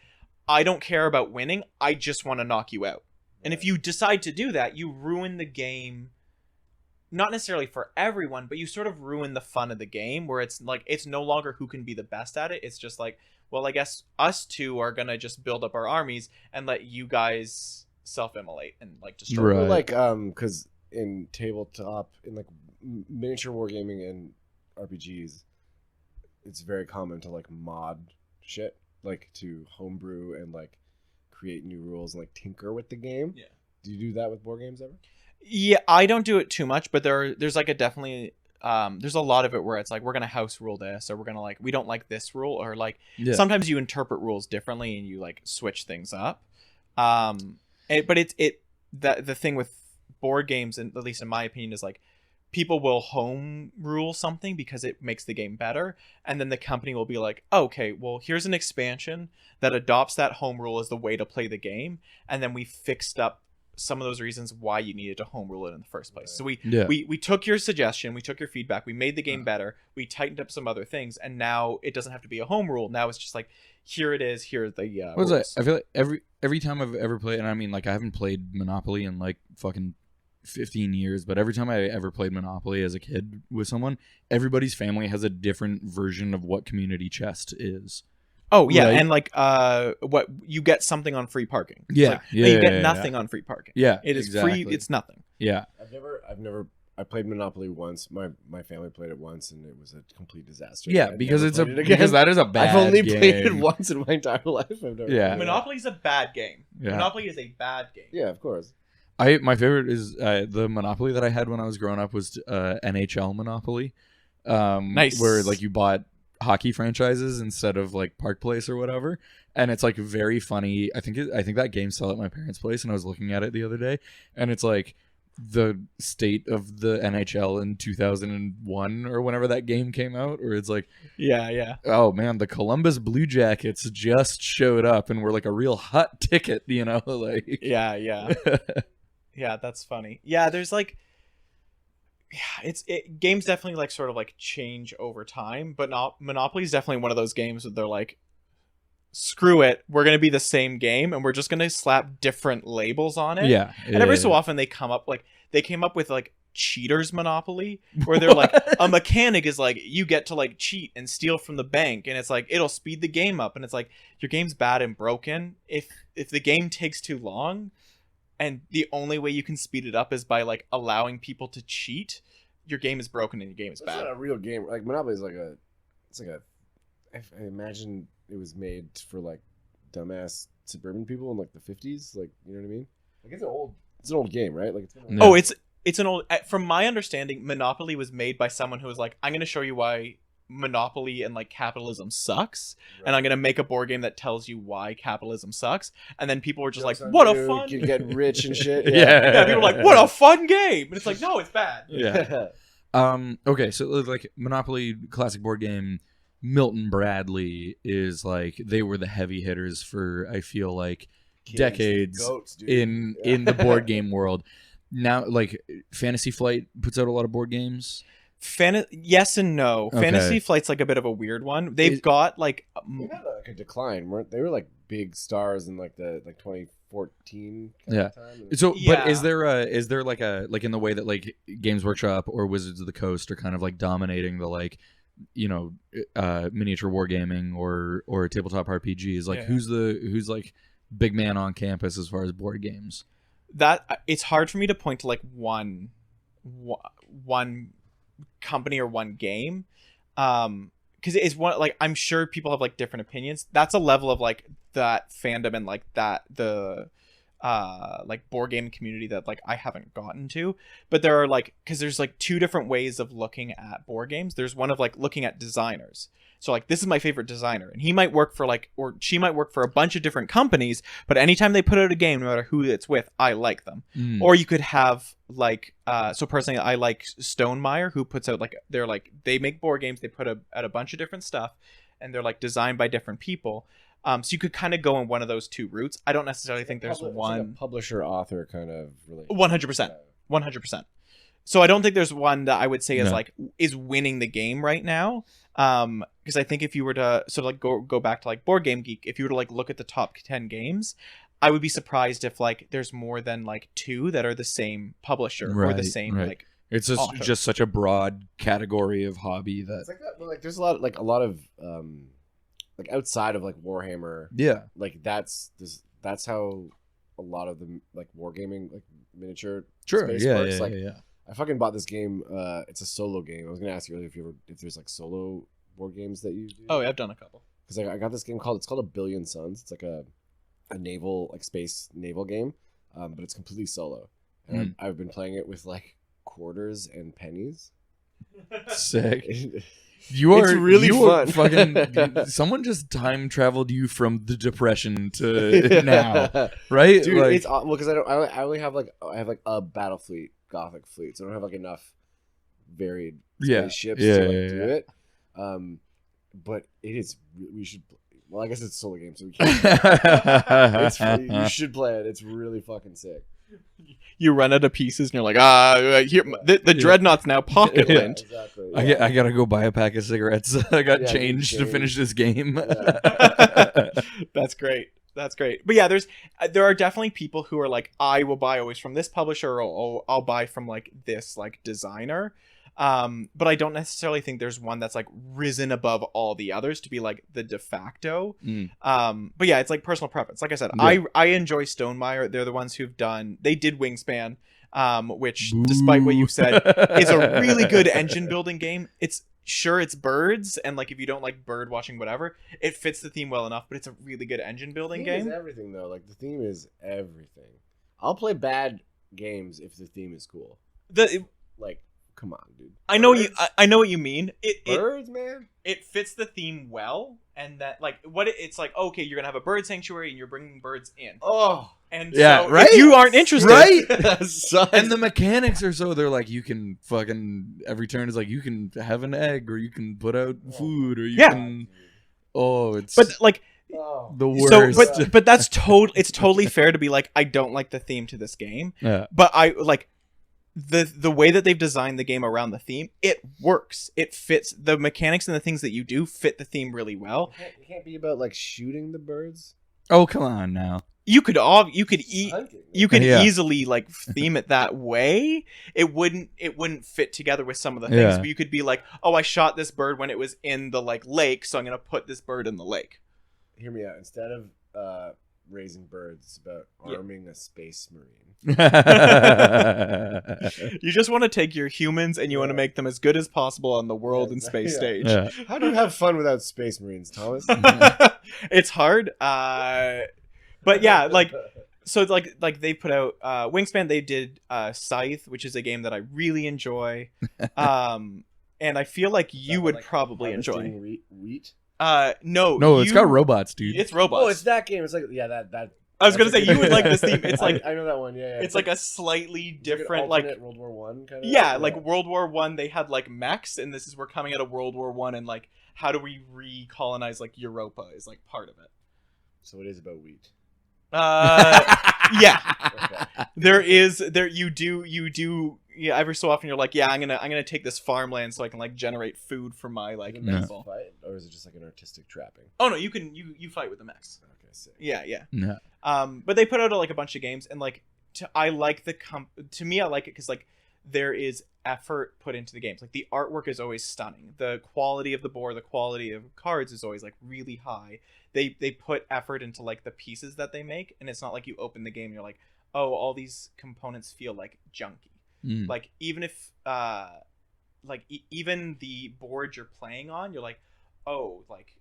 [SPEAKER 3] I don't care about winning, I just want to knock you out. And if you decide to do that, you ruin the game, not necessarily for everyone, but you sort of ruin the fun of the game, where it's like it's no longer who can be the best at it. It's just like, well, I guess us 2 are gonna just build up our armies and let you guys self-immolate and like destroy.
[SPEAKER 1] Right.
[SPEAKER 2] Well, like because in tabletop, in like miniature wargaming and RPGs, it's very common to like mod shit, like to homebrew and like create new rules and like tinker with the game.
[SPEAKER 3] Yeah.
[SPEAKER 2] Do you do that with board games ever?
[SPEAKER 3] Yeah, I don't do it too much, but there's like a definitely there's a lot of it where it's like we're gonna house rule this, or we're gonna like we don't like this rule, or like
[SPEAKER 1] yeah,
[SPEAKER 3] sometimes you interpret rules differently and you like switch things up. But the thing with board games, and at least in my opinion, is like people will home rule something because it makes the game better, and then the company will be like, okay, well, here's an expansion that adopts that home rule as the way to play the game, and then we fixed up some of those reasons why you needed to home rule it in the first place. So we took your suggestion, we took your feedback, we made the game better, we tightened up some other things, and now it doesn't have to be a home rule. Now it's just like, here it is, here are the
[SPEAKER 1] What's
[SPEAKER 3] rules.
[SPEAKER 1] that? I feel like every time I've ever played, and I mean, like, I haven't played Monopoly in like fucking 15 years, but every time I ever played Monopoly as a kid with someone, everybody's family has a different version of what community chest is.
[SPEAKER 3] Oh yeah,
[SPEAKER 1] Right.
[SPEAKER 3] and like what you get something on free parking. It's
[SPEAKER 1] Yeah,
[SPEAKER 3] like,
[SPEAKER 1] yeah,
[SPEAKER 3] no, you
[SPEAKER 1] yeah,
[SPEAKER 3] get
[SPEAKER 1] yeah,
[SPEAKER 3] nothing on free parking.
[SPEAKER 1] Yeah,
[SPEAKER 3] It is
[SPEAKER 1] exactly.
[SPEAKER 3] free. It's nothing.
[SPEAKER 1] Yeah,
[SPEAKER 2] I played Monopoly once. My family played it once, and it was a complete disaster.
[SPEAKER 1] yeah,
[SPEAKER 2] I
[SPEAKER 1] because
[SPEAKER 2] never
[SPEAKER 1] it's a
[SPEAKER 2] played it again.
[SPEAKER 1] because that is a bad.
[SPEAKER 2] I've only
[SPEAKER 1] game.
[SPEAKER 2] played it once in my entire life. I've never
[SPEAKER 1] Yeah.
[SPEAKER 2] played it.
[SPEAKER 3] Monopoly is a bad game.
[SPEAKER 1] Yeah.
[SPEAKER 3] Monopoly is a bad game.
[SPEAKER 2] Yeah, of course.
[SPEAKER 1] My favorite is the Monopoly that I had when I was growing up was NHL Monopoly.
[SPEAKER 3] Nice.
[SPEAKER 1] Where like you bought hockey franchises instead of like Park Place or whatever, and it's like very funny. I think that game's still at my parents' place, and I was looking at it the other day, and it's like the state of the NHL in 2001 or whenever that game came out, or it's like,
[SPEAKER 3] Yeah.
[SPEAKER 1] oh man, the Columbus Blue Jackets just showed up and were like a real hot ticket, you know, like
[SPEAKER 3] Yeah. Yeah, that's funny. Yeah, there's like, games definitely like sort of like change over time, but Monopoly is definitely one of those games that they're like, screw it, we're gonna be the same game, and we're just gonna slap different labels on it.
[SPEAKER 1] yeah,
[SPEAKER 3] And every so often they came up with like Cheaters Monopoly, where they're like, a mechanic is like, you get to like cheat and steal from the bank, and it's like it'll speed the game up, and it's like, your game's bad and broken. If the game takes too long and the only way you can speed it up is by like allowing people to cheat, your game is broken and your game is
[SPEAKER 2] It's
[SPEAKER 3] bad.
[SPEAKER 2] not a real game. Like Monopoly is I imagine it was made for like dumbass suburban people in like the 50s. Like, you know what I mean? Like it's an old game, right? Like it's been
[SPEAKER 1] Yeah.
[SPEAKER 3] Oh, it's an old. From my understanding, Monopoly was made by someone who was like, I'm going to show you why Monopoly and like capitalism sucks, and I'm going to make a board game that tells you why capitalism sucks. And then people were just like, what a fun.
[SPEAKER 2] You get rich and shit.
[SPEAKER 1] Yeah.
[SPEAKER 3] Yeah, people were like, what a fun game, and it's like, no, it's bad.
[SPEAKER 1] Yeah. Okay, so like Monopoly classic board game, Milton Bradley is like, they were the heavy hitters for, I feel like,
[SPEAKER 2] Kids,
[SPEAKER 1] decades
[SPEAKER 2] goats, dude.
[SPEAKER 1] in the board game world. Now, like Fantasy Flight puts out a lot of board games.
[SPEAKER 3] Yes and no.
[SPEAKER 1] Okay.
[SPEAKER 3] Fantasy Flight's like a bit of a weird one. They've got like
[SPEAKER 2] They had like a decline, weren't they? Were like big stars in like the 2014 kind
[SPEAKER 1] Yeah.
[SPEAKER 2] of time.
[SPEAKER 1] So,
[SPEAKER 3] Yeah.
[SPEAKER 1] but is there like a like in the way that like Games Workshop or Wizards of the Coast are kind of like dominating the like, you know, miniature wargaming or tabletop RPGs? Like,
[SPEAKER 3] Yeah.
[SPEAKER 1] who's like big man on campus as far as board games?
[SPEAKER 3] that it's hard for me to point to like one company or one game, because it's one, like, I'm sure people have like different opinions. That's a level of like that fandom and like that the like board game community that like I haven't gotten to. But there are like, because there's like two different ways of looking at board games. There's one of like looking at designers. So like, this is my favorite designer, and he might work for like, or she might work for a bunch of different companies, but anytime they put out a game, no matter who it's with, I like them. Or you could have like, so personally, I like Stonemaier, who puts out like, they're like, they make board games, they put out a bunch of different stuff, and they're like designed by different people. So you could kind of go in one of those two routes. I don't necessarily think there's one.
[SPEAKER 2] Like a publisher author kind of relationship.
[SPEAKER 3] 100%. 100%. So I don't think there's one that I would say is
[SPEAKER 1] No.
[SPEAKER 3] like is winning the game right now. Because I think if you were to sort of like go back to like Board Game Geek, if you were to like look at the top 10 games, I would be surprised if like there's more than like two that are the same publisher or the same like.
[SPEAKER 1] It's
[SPEAKER 3] author.
[SPEAKER 1] just such a broad category of hobby that
[SPEAKER 2] It's like that, but like there's a lot of like outside of like Warhammer,
[SPEAKER 1] yeah.
[SPEAKER 2] like that's how a lot of the like wargaming like miniature
[SPEAKER 1] Sure.
[SPEAKER 2] space
[SPEAKER 1] Yeah,
[SPEAKER 2] works.
[SPEAKER 1] yeah,
[SPEAKER 2] Like
[SPEAKER 1] yeah.
[SPEAKER 2] I fucking bought this game. It's a solo game. I was gonna ask you earlier if there's like solo board games that you do.
[SPEAKER 3] Oh, yeah, I've done a couple.
[SPEAKER 2] Because I got this game called A Billion Suns. It's like a naval like space naval game, but it's completely solo. And I've been playing it with like quarters and pennies.
[SPEAKER 1] Sick.
[SPEAKER 2] It's
[SPEAKER 1] You
[SPEAKER 2] fun.
[SPEAKER 1] Fucking someone just time traveled you from the Depression to now, right?
[SPEAKER 2] Dude,
[SPEAKER 1] like,
[SPEAKER 2] it's well because I only have like a battle fleet, Gothic fleet, so I don't have like enough varied ships to do it. But it is. We should. Well, I guess it's a solo game, so we can't. You should play it. It's really fucking sick.
[SPEAKER 3] You run out of pieces and you're like, here, the dreadnought's now pocket
[SPEAKER 1] Yeah.
[SPEAKER 3] lint.
[SPEAKER 2] Exactly.
[SPEAKER 1] I gotta go buy a pack of cigarettes. I got
[SPEAKER 2] Yeah,
[SPEAKER 1] change to finish this game.
[SPEAKER 3] That's great. That's great. But yeah, there are definitely people who are like, I will buy always from this publisher, or I'll buy from like this like designer. But I don't necessarily think there's one that's like risen above all the others to be like the de facto. But yeah, it's like personal preference. Like I said,
[SPEAKER 1] Yeah.
[SPEAKER 3] I enjoy Stonemaier. They're the ones they did Wingspan, which despite what you said is a really good engine building game. It's birds, and like if you don't like bird watching, whatever, it fits the theme well enough, but it's a really good engine building
[SPEAKER 2] Theme
[SPEAKER 3] game.
[SPEAKER 2] is everything though. Like the theme is everything. I'll play bad games if the theme is cool. Like, come on, dude.
[SPEAKER 3] I know what you mean.
[SPEAKER 2] Birds, man.
[SPEAKER 3] It fits the theme well, and that like it's like, okay, you're gonna have a bird sanctuary and you're bringing birds in.
[SPEAKER 2] Oh,
[SPEAKER 3] And
[SPEAKER 1] Yeah,
[SPEAKER 3] so
[SPEAKER 1] right?
[SPEAKER 3] if you aren't interested,
[SPEAKER 1] Right?
[SPEAKER 2] Son.
[SPEAKER 1] And the mechanics are so they're like you can fucking every turn is like you can have an egg or you can put out food or you
[SPEAKER 3] Yeah.
[SPEAKER 1] can it's
[SPEAKER 3] but like
[SPEAKER 2] Oh.
[SPEAKER 1] the
[SPEAKER 3] so,
[SPEAKER 1] worst.
[SPEAKER 3] but that's it's totally fair to be like, I don't like the theme to this game,
[SPEAKER 1] yeah.
[SPEAKER 3] but I like the way that they've designed the game around the theme. It works. It fits the mechanics, and the things that you do fit the theme really well.
[SPEAKER 2] It can't be about like shooting the birds.
[SPEAKER 1] Oh come on now.
[SPEAKER 3] You could
[SPEAKER 2] Hunting.
[SPEAKER 3] you could
[SPEAKER 1] Yeah.
[SPEAKER 3] easily like theme it that way. It wouldn't fit together with some of the things.
[SPEAKER 1] Yeah.
[SPEAKER 3] But you could be like, oh, I shot this bird when it was in the like lake, so I'm gonna put this bird in the lake.
[SPEAKER 2] Hear me out. Instead of raising birds, it's about arming a space marine.
[SPEAKER 3] You just want to take your humans and you want to make them as good as possible on the world and space stage.
[SPEAKER 1] Yeah.
[SPEAKER 2] How do you have fun without space marines, Thomas?
[SPEAKER 3] It's hard. But yeah, like so like they put out Wingspan. They did Scythe, which is a game that I really enjoy. And I feel like you would probably enjoy.
[SPEAKER 2] Harvesting wheat.
[SPEAKER 1] No, it's got robots, dude.
[SPEAKER 3] It's robots.
[SPEAKER 2] Oh, it's that game. It's like that.
[SPEAKER 3] I was gonna say you would like this theme. It's like
[SPEAKER 2] I know that one. Yeah.
[SPEAKER 3] it's like a slightly
[SPEAKER 2] It's like an
[SPEAKER 3] different like
[SPEAKER 2] alternate World War One kind of.
[SPEAKER 3] yeah, like World War One. They had like mechs, and this is we're coming out of World War One, and like how do we recolonize like Europa is like part of it.
[SPEAKER 2] So it is about wheat.
[SPEAKER 3] Yeah.
[SPEAKER 2] Okay.
[SPEAKER 3] There you do yeah, every so often you're like, yeah, I'm gonna take this farmland so I can like generate food for my like
[SPEAKER 2] Mechs
[SPEAKER 3] people.
[SPEAKER 2] fight, or is it just like an artistic trapping?
[SPEAKER 3] Oh no, you fight with the mechs.
[SPEAKER 2] Okay, sick.
[SPEAKER 3] Yeah, yeah.
[SPEAKER 1] Yeah.
[SPEAKER 3] But they put out like a bunch of games, and like I like to me I like it because like there is effort put into the games. Like the artwork is always stunning. The quality of the board, the quality of cards is always like really high. They put effort into like the pieces that they make, and it's not like you open the game and you're like, oh, all these components feel like junky. Like even if even the board you're playing on, you're like, oh, like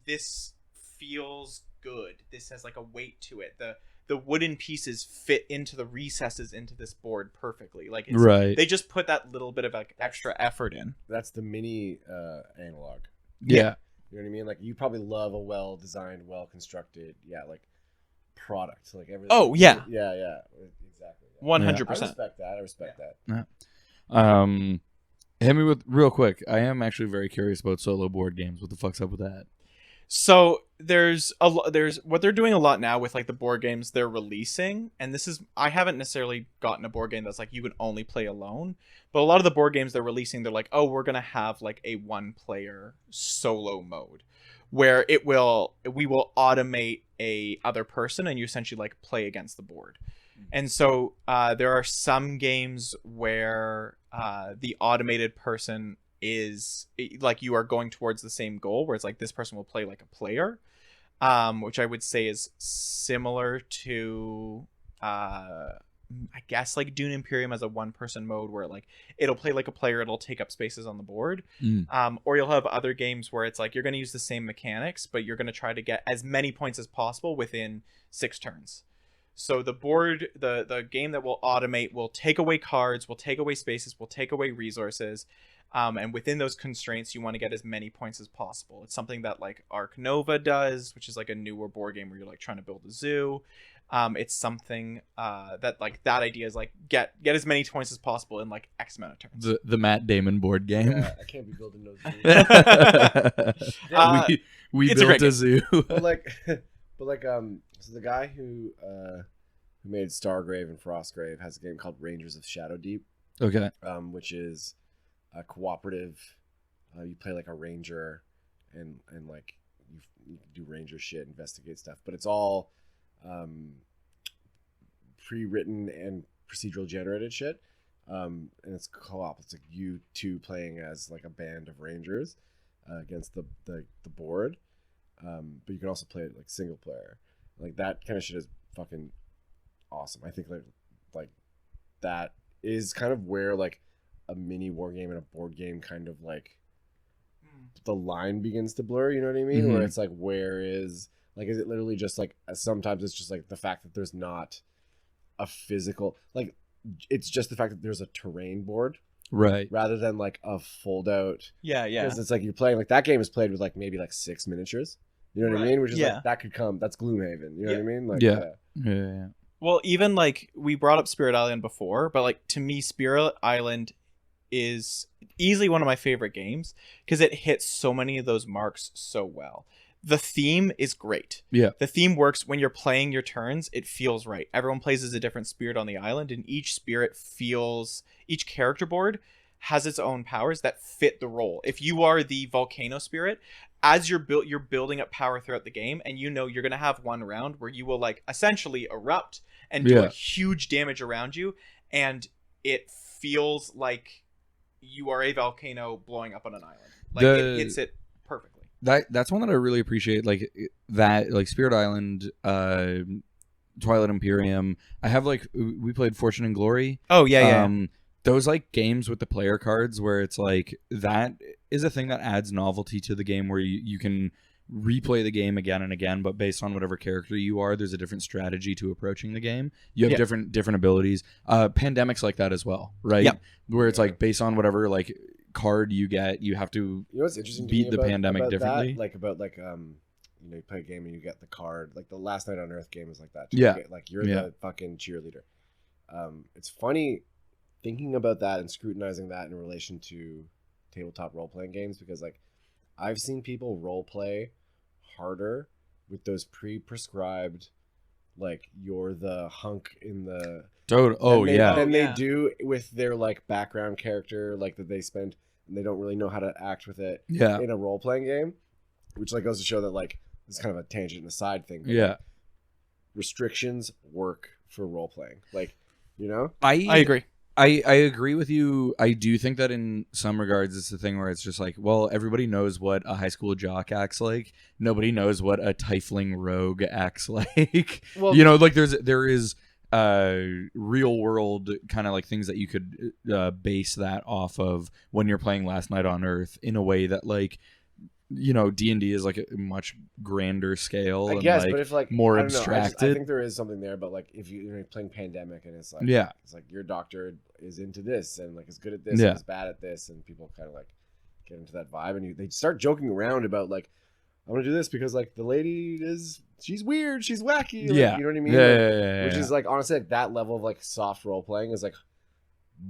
[SPEAKER 3] this feels good. This has like a weight to it. The wooden pieces fit into the recesses into this board perfectly. Like it's,
[SPEAKER 1] right.
[SPEAKER 3] They just put that little bit of like extra effort in.
[SPEAKER 2] That's the mini analog.
[SPEAKER 1] Yeah.
[SPEAKER 2] You know what I mean? Like you probably love a well designed, well constructed, like product, like everything.
[SPEAKER 3] Oh yeah.
[SPEAKER 2] Yeah, exactly.
[SPEAKER 3] 100%.
[SPEAKER 2] I respect that.
[SPEAKER 1] Hit me with real quick. I am actually very curious about solo board games. What the fuck's up with that?
[SPEAKER 3] So there's what they're doing a lot now with like the board games they're releasing, and this is, I haven't necessarily gotten a board game that's like you can only play alone, but a lot of the board games they're releasing, they're like, oh, we're gonna have like a 1-player solo mode where we will automate a other person and you essentially like play against the board. And so there are some games where the automated person is like you are going towards the same goal, where it's like this person will play like a player, which I would say is similar to I guess like Dune Imperium as a 1-person mode where like it'll play like a player, it'll take up spaces on the board. Or you'll have other games where it's like you're going to use the same mechanics, but you're going to try to get as many points as possible within 6 turns. So the board, the game that will automate will take away cards, will take away spaces, will take away resources. And within those constraints, you want to get as many points as possible. It's something that like Arc Nova does, which is like a newer board game where you're like trying to build a zoo. It's something that like that idea is like get as many points as possible in like X amount of turns.
[SPEAKER 1] The Matt Damon board game.
[SPEAKER 2] Yeah, I can't be building those zoos.
[SPEAKER 1] we
[SPEAKER 3] it's
[SPEAKER 1] built a zoo.
[SPEAKER 2] But so the guy who made Stargrave and Frostgrave has a game called Rangers of Shadowdeep.
[SPEAKER 1] Okay.
[SPEAKER 2] Which is a cooperative. You play like a ranger, and like you do ranger shit, investigate stuff, but it's all pre-written and procedural generated shit. And it's co-op. It's like you two playing as like a band of rangers against the board. But you can also play it like single player. Like that kind of shit is fucking awesome. I think like that is kind of where like a mini war game and a board game kind of like the line begins to blur. You know what I mean? Where it's like, where is like, is it literally just like sometimes it's just like the fact that there's not a physical, like it's just the fact that there's a terrain board,
[SPEAKER 1] right?
[SPEAKER 2] Rather than like a fold out.
[SPEAKER 3] Yeah.
[SPEAKER 2] Because it's like you're playing like that game is played with like maybe like 6 miniatures. You know what I mean? Which is like that could come. That's Gloomhaven. You know what I mean? Like
[SPEAKER 1] yeah.
[SPEAKER 3] Well, even like we brought up Spirit Island before, but like to me, Spirit Island is easily one of my favorite games because it hits so many of those marks so well. The theme is great.
[SPEAKER 1] Yeah.
[SPEAKER 3] The theme works when you're playing your turns. It feels right. Everyone plays as a different spirit on the island, and each character board has its own powers that fit the role. If you are the volcano spirit, as you're building up power throughout the game, and you know you're going to have one round where you will like essentially erupt and do a huge damage around you, and it feels like you are a volcano blowing up on an island. Like it hits it perfectly.
[SPEAKER 1] That's one that I really appreciate. Like that, like Spirit Island, Twilight Imperium. I have like we played Fortune and Glory.
[SPEAKER 3] Oh yeah.
[SPEAKER 1] Those like games with the player cards where it's like that is a thing that adds novelty to the game where you can replay the game again and again, but based on whatever character you are, there's a different strategy to approaching the game. You have different abilities. Pandemic's like that as well, right?
[SPEAKER 3] Yep.
[SPEAKER 1] Where it's like based on whatever like card you get, you have to
[SPEAKER 2] you know what's interesting
[SPEAKER 1] beat the pandemic differently.
[SPEAKER 2] You play a game and you get the card. Like the Last Night on Earth game is like that.
[SPEAKER 1] Yeah.
[SPEAKER 2] You're the fucking cheerleader. It's funny thinking about that and scrutinizing that in relation to tabletop role-playing games, because like I've seen people role play harder with those pre-prescribed like you're the hunk in the
[SPEAKER 1] Oh
[SPEAKER 2] they,
[SPEAKER 1] yeah.
[SPEAKER 2] then
[SPEAKER 3] yeah.
[SPEAKER 2] they do with their like background character like that they spend and they don't really know how to act with it
[SPEAKER 1] Yeah.
[SPEAKER 2] in a role-playing game, which like goes to show that like this is kind of a tangent and a side thing, but,
[SPEAKER 1] Yeah.
[SPEAKER 2] like, restrictions work for role-playing, like, you know.
[SPEAKER 3] I agree.
[SPEAKER 1] I agree with you. I do think that in some regards it's the thing where it's just like, well, everybody knows what a high school jock acts like. Nobody knows what a tiefling rogue acts like.
[SPEAKER 3] Well,
[SPEAKER 1] You know, like there is real world kind of like things that you could base that off of when you're playing Last Night on Earth in a way that like, you know, D&D is like a much grander scale
[SPEAKER 2] I
[SPEAKER 1] and
[SPEAKER 2] guess,
[SPEAKER 1] like
[SPEAKER 2] but if like
[SPEAKER 1] more
[SPEAKER 2] I don't know, I
[SPEAKER 1] abstracted.
[SPEAKER 2] think there is something there, but like if you're playing Pandemic and it's like
[SPEAKER 1] Yeah.
[SPEAKER 2] it's like your doctor is into this and like is good at this
[SPEAKER 1] Yeah.
[SPEAKER 2] and is bad at this, and people kind of like get into that vibe, and they start joking around about like I'm gonna do this because like the lady she's weird, she's wacky, like,
[SPEAKER 1] Yeah.
[SPEAKER 2] you know what I mean?
[SPEAKER 1] Yeah,
[SPEAKER 2] Like,
[SPEAKER 1] yeah,
[SPEAKER 2] which
[SPEAKER 1] yeah.
[SPEAKER 2] is like honestly like that level of like soft role playing is like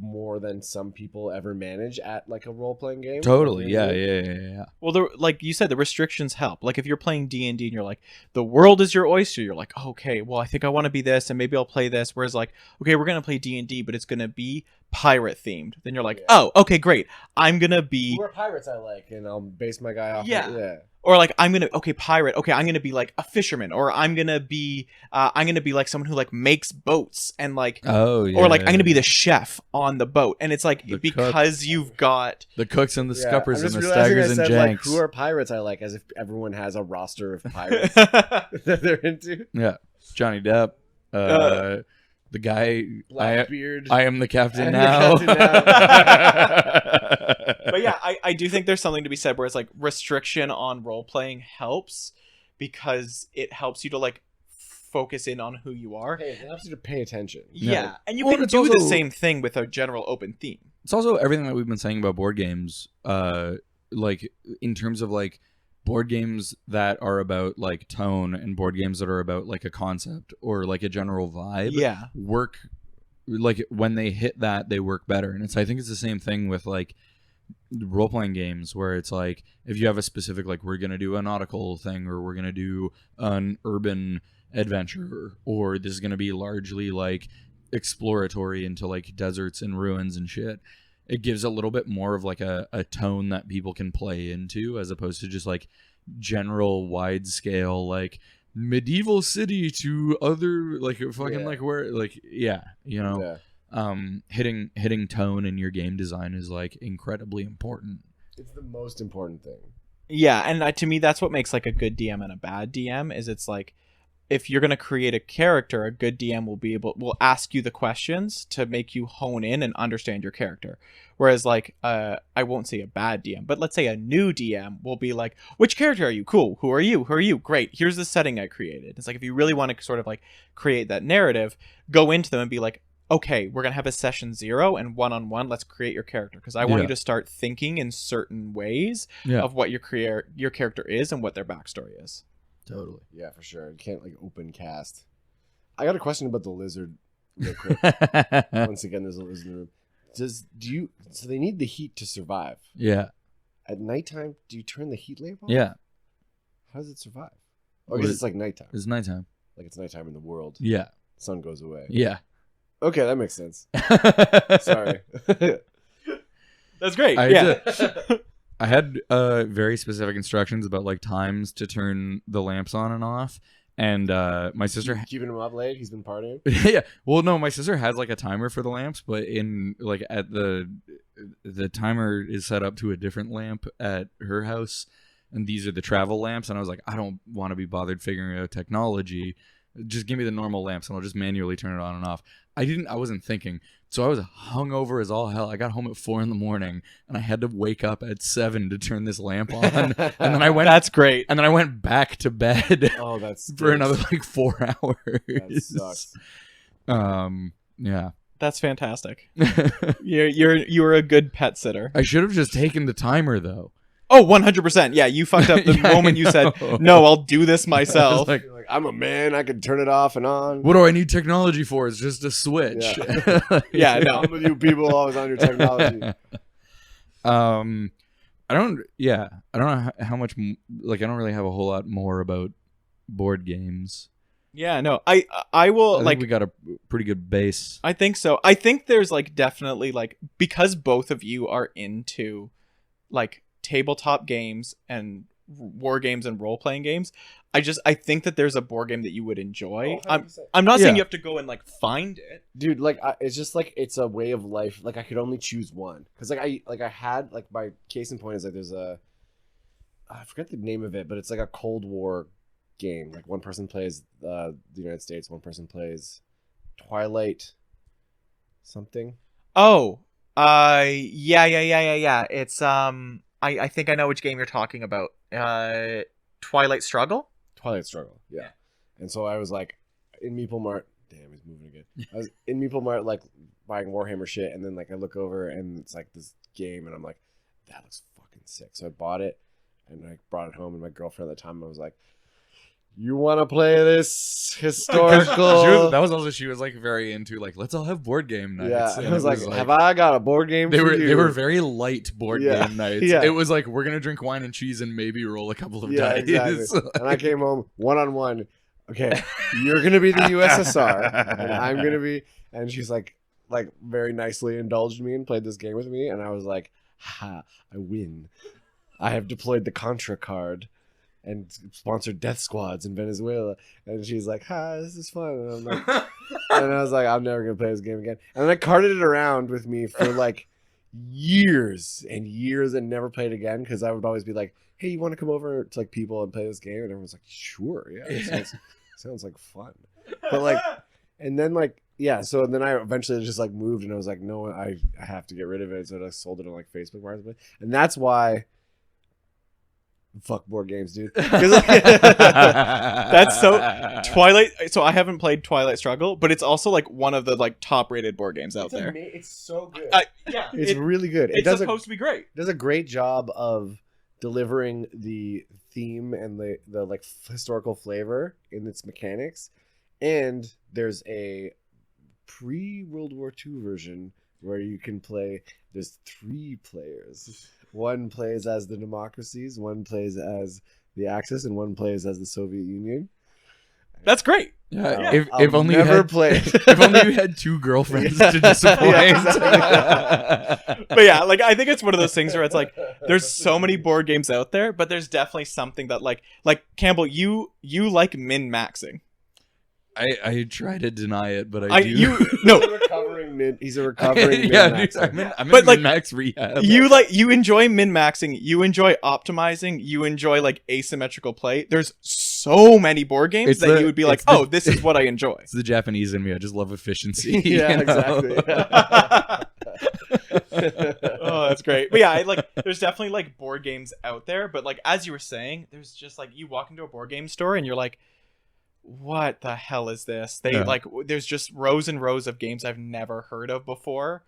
[SPEAKER 2] more than some people ever manage at like a role playing game.
[SPEAKER 1] Totally.
[SPEAKER 2] You know
[SPEAKER 1] Yeah,
[SPEAKER 2] what I mean?
[SPEAKER 1] yeah.
[SPEAKER 3] Well, like you said, the restrictions help. Like if you're playing D&D and you're like, the world is your oyster, you're like, okay, well, I think I want to be this, and maybe I'll play this. Whereas like, okay, we're gonna play D&D, but it's gonna be pirate themed. Then you're like,
[SPEAKER 2] Yeah.
[SPEAKER 3] oh, okay, great. I'm gonna be,
[SPEAKER 2] Who are pirates I like, and I'll base my guy off.
[SPEAKER 3] Yeah.
[SPEAKER 2] Yeah.
[SPEAKER 3] or like pirate. Okay, I'm gonna be like a fisherman, or I'm gonna be like someone who like makes boats and like.
[SPEAKER 1] Oh yeah.
[SPEAKER 3] Or like I'm gonna be the chef on the boat, and it's like
[SPEAKER 1] The
[SPEAKER 3] because
[SPEAKER 1] cook.
[SPEAKER 3] you've got
[SPEAKER 1] the cooks and the
[SPEAKER 2] Yeah,
[SPEAKER 1] scuppers
[SPEAKER 2] I'm
[SPEAKER 1] and
[SPEAKER 2] just
[SPEAKER 1] the
[SPEAKER 2] realizing I
[SPEAKER 1] staggers and
[SPEAKER 2] said,
[SPEAKER 1] janks.
[SPEAKER 2] like, who are pirates I like, as if everyone has a roster of pirates that they're into.
[SPEAKER 1] Yeah, Johnny Depp, the guy.
[SPEAKER 2] Blackbeard.
[SPEAKER 1] I am the captain
[SPEAKER 2] I'm the
[SPEAKER 1] now.
[SPEAKER 2] captain
[SPEAKER 3] But yeah, I do think there's something to be said where it's like restriction on role playing helps because it helps you to like focus in on who you are.
[SPEAKER 2] Hey, it helps you to pay attention.
[SPEAKER 3] Yeah, and you
[SPEAKER 1] Well,
[SPEAKER 3] can
[SPEAKER 1] it's
[SPEAKER 3] do the
[SPEAKER 1] also-
[SPEAKER 3] same thing with a general open theme.
[SPEAKER 1] It's also everything that we've been saying about board games. Like in terms of like board games that are about like tone and board games that are about like a concept or like a general vibe.
[SPEAKER 3] Yeah,
[SPEAKER 1] Work like when they hit that, they work better. And I think it's the same thing with like role playing games where it's like if you have a specific like we're gonna do a nautical thing or we're gonna do an urban adventure or this is gonna be largely like exploratory into like deserts and ruins and shit, it gives a little bit more of like a tone that people can play into as opposed to just like general wide scale like medieval city to other like fucking
[SPEAKER 2] Yeah.
[SPEAKER 1] like where like yeah, you know.
[SPEAKER 2] Yeah.
[SPEAKER 1] Hitting tone in your game design is like incredibly important.
[SPEAKER 2] It's the most important thing.
[SPEAKER 3] yeah, and to me that's what makes like a good DM and a bad DM is it's like if you're gonna create a character, a good DM will ask you the questions to make you hone in and understand your character. Whereas like I won't say a bad DM, but let's say a new DM will be like, which character are you? Cool. Who are you? Who are you? Great. Here's the setting I created. It's like if you really want to sort of like create that narrative, go into them and be like, okay, we're gonna have a session 0 and 1-on-1. Let's create your character because I want you to start thinking in certain ways of what your character is and what their backstory is.
[SPEAKER 1] Totally.
[SPEAKER 2] Yeah, for sure. You can't like open cast. I got a question about the lizard real quick. Once again, there's a lizard in the room. So they need the heat to survive.
[SPEAKER 1] Yeah.
[SPEAKER 2] At nighttime, do you turn the heat lamp on?
[SPEAKER 1] Yeah.
[SPEAKER 2] How does it survive? Oh, because it's like nighttime.
[SPEAKER 1] It's nighttime.
[SPEAKER 2] Like it's nighttime in the world.
[SPEAKER 1] Yeah.
[SPEAKER 2] Sun goes away.
[SPEAKER 1] Yeah.
[SPEAKER 2] Okay, that makes sense. Sorry.
[SPEAKER 3] That's great.
[SPEAKER 1] I had very specific instructions about like times to turn the lamps on and off. And my sister
[SPEAKER 2] Keeping him up late. He's been partying.
[SPEAKER 1] yeah. Well, no, my sister has like a timer for the lamps, but in like at the timer is set up to a different lamp at her house, and these are the travel lamps. And I was like, I don't want to be bothered figuring out technology. Just give me the normal lamps, and I'll just manually turn it on and off. I wasn't thinking, so I was hungover as all hell. I got home at 4 a.m, and I had to wake up at 7 to turn this lamp on. And then I went.
[SPEAKER 3] That's great.
[SPEAKER 1] And then I went back to bed.
[SPEAKER 2] Oh, that's
[SPEAKER 1] for another like 4 hours.
[SPEAKER 2] That sucks.
[SPEAKER 1] Yeah.
[SPEAKER 3] That's fantastic. You're a good pet sitter.
[SPEAKER 1] I should have just taken the timer though.
[SPEAKER 3] Oh, 100%. Yeah, you fucked up the
[SPEAKER 1] Yeah,
[SPEAKER 3] moment you said, "No, I'll do this myself."
[SPEAKER 1] Like,
[SPEAKER 2] You're like, I'm a man. I can turn it off and on.
[SPEAKER 1] what do I need technology for? It's just a switch.
[SPEAKER 3] Yeah, no.
[SPEAKER 2] I'm with you people always on your technology.
[SPEAKER 1] I don't know how much like I don't really have a whole lot more about board games.
[SPEAKER 3] Yeah, no, I will
[SPEAKER 1] I think
[SPEAKER 3] like.
[SPEAKER 1] we got a pretty good base.
[SPEAKER 3] I think so. I think there's like definitely like because both of you are into like tabletop games and war games and role playing games. I think that there's a board game that you would enjoy.
[SPEAKER 2] Oh, 100%.
[SPEAKER 3] I'm not saying
[SPEAKER 1] Yeah.
[SPEAKER 3] you have to go and like find it.
[SPEAKER 2] Dude, like it's just like it's a way of life. Like I could only choose one because I had like my case in point is like there's a I forget the name of it, but it's like a Cold War game. Like one person plays the United States, one person plays Twilight something.
[SPEAKER 3] Oh, yeah. It's I think I know which game you're talking about. Twilight Struggle.
[SPEAKER 2] Twilight Struggle, yeah. And so I was like in Meeple Mart. Damn, he's moving again. I was in Meeple Mart like buying Warhammer shit, and then like I look over and it's like this game, and I'm like, that looks fucking sick. So I bought it, and I brought it home, and my girlfriend at the time I was like, you want to play this historical?
[SPEAKER 1] She was like very into like let's all have board game nights.
[SPEAKER 2] Yeah,
[SPEAKER 1] And
[SPEAKER 2] I was
[SPEAKER 1] it
[SPEAKER 2] like, have I got a board game?
[SPEAKER 1] They
[SPEAKER 2] for
[SPEAKER 1] were
[SPEAKER 2] you?
[SPEAKER 1] they were very light board
[SPEAKER 2] Yeah.
[SPEAKER 1] game nights.
[SPEAKER 2] Yeah.
[SPEAKER 1] It was like we're gonna drink wine and cheese and maybe roll a couple of dice.
[SPEAKER 2] Exactly. And I came home 1-on-1. Okay, you're gonna be the USSR, and I'm gonna be. And she's like very nicely indulged me and played this game with me, and I was like, ha, I win. I have deployed the Contra card and sponsored death squads in Venezuela. And she's like, ha, this is fun. And I'm like, and I was like, I'm never gonna play this game again. And then I carted it around with me for like years and years and never played again because I would always be like, hey, you want to come over to like people and play this game? And everyone's like, sure, yeah, it sounds like fun. But like, and then like, yeah, so then I eventually just like moved and I was like, no, I have to get rid of it. So I sold it on like Facebook Marketplace. And that's why fuck board games, dude.
[SPEAKER 3] That's so Twilight. So I haven't played Twilight Struggle, but it's also like one of the like top rated board games out there.
[SPEAKER 2] It's so good.
[SPEAKER 3] Yeah,
[SPEAKER 2] It's really good.
[SPEAKER 3] It's supposed to be great.
[SPEAKER 2] It does a great job of delivering the theme and the like historical flavor in its mechanics. And there's a pre-World War II version where you can play. There's 3 players. One plays as the democracies, one plays as the Axis, and one plays as the Soviet Union.
[SPEAKER 3] That's great.
[SPEAKER 1] Yeah,
[SPEAKER 2] I'll
[SPEAKER 1] if only
[SPEAKER 2] never
[SPEAKER 1] you had
[SPEAKER 2] play.
[SPEAKER 1] if only you had 2 girlfriends to disappoint.
[SPEAKER 2] Yeah,
[SPEAKER 3] But yeah, like I think it's one of those things where it's like there's so many board games out there, but there's definitely something that like Campbell, you like min-maxing.
[SPEAKER 1] I try to deny it, but I do.
[SPEAKER 2] He's a recovering
[SPEAKER 1] yeah,
[SPEAKER 2] min-maxer.
[SPEAKER 1] dude, I'm
[SPEAKER 3] But,
[SPEAKER 1] in
[SPEAKER 3] like,
[SPEAKER 1] min-max rehab.
[SPEAKER 3] You enjoy min-maxing, you enjoy optimizing, you enjoy like asymmetrical play. There's so many board games
[SPEAKER 1] It's
[SPEAKER 3] that
[SPEAKER 1] the-
[SPEAKER 3] you would be like,
[SPEAKER 1] it's the-
[SPEAKER 3] oh, this is what I enjoy.
[SPEAKER 1] It's the Japanese in me. I just love efficiency.
[SPEAKER 2] Yeah,
[SPEAKER 1] you know?
[SPEAKER 2] exactly.
[SPEAKER 3] Oh, that's great. But yeah, there's definitely like board games out there, but like as you were saying, there's just like you walk into a board game store and you're like, what the hell is this? Like there's just rows and rows of games I've never heard of before.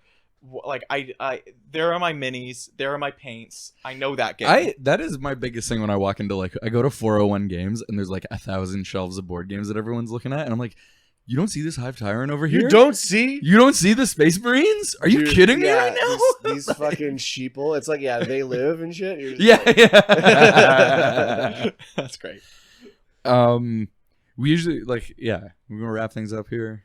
[SPEAKER 3] Like I there are my minis, there are my paints. I know that game.
[SPEAKER 1] That is my biggest thing when I walk into like I go to 401 Games and there's like 1,000 shelves of board games that everyone's looking at and I'm like, you don't see this Hive Tyrant over here?
[SPEAKER 2] You don't see?
[SPEAKER 1] You don't see the Space Marines? Are you
[SPEAKER 2] Dude,
[SPEAKER 1] kidding me
[SPEAKER 2] yeah,
[SPEAKER 1] right now?
[SPEAKER 2] These fucking sheeple. It's like, yeah, they live and shit. You're just
[SPEAKER 1] yeah.
[SPEAKER 3] That's great.
[SPEAKER 1] We usually like we're gonna wrap things up here.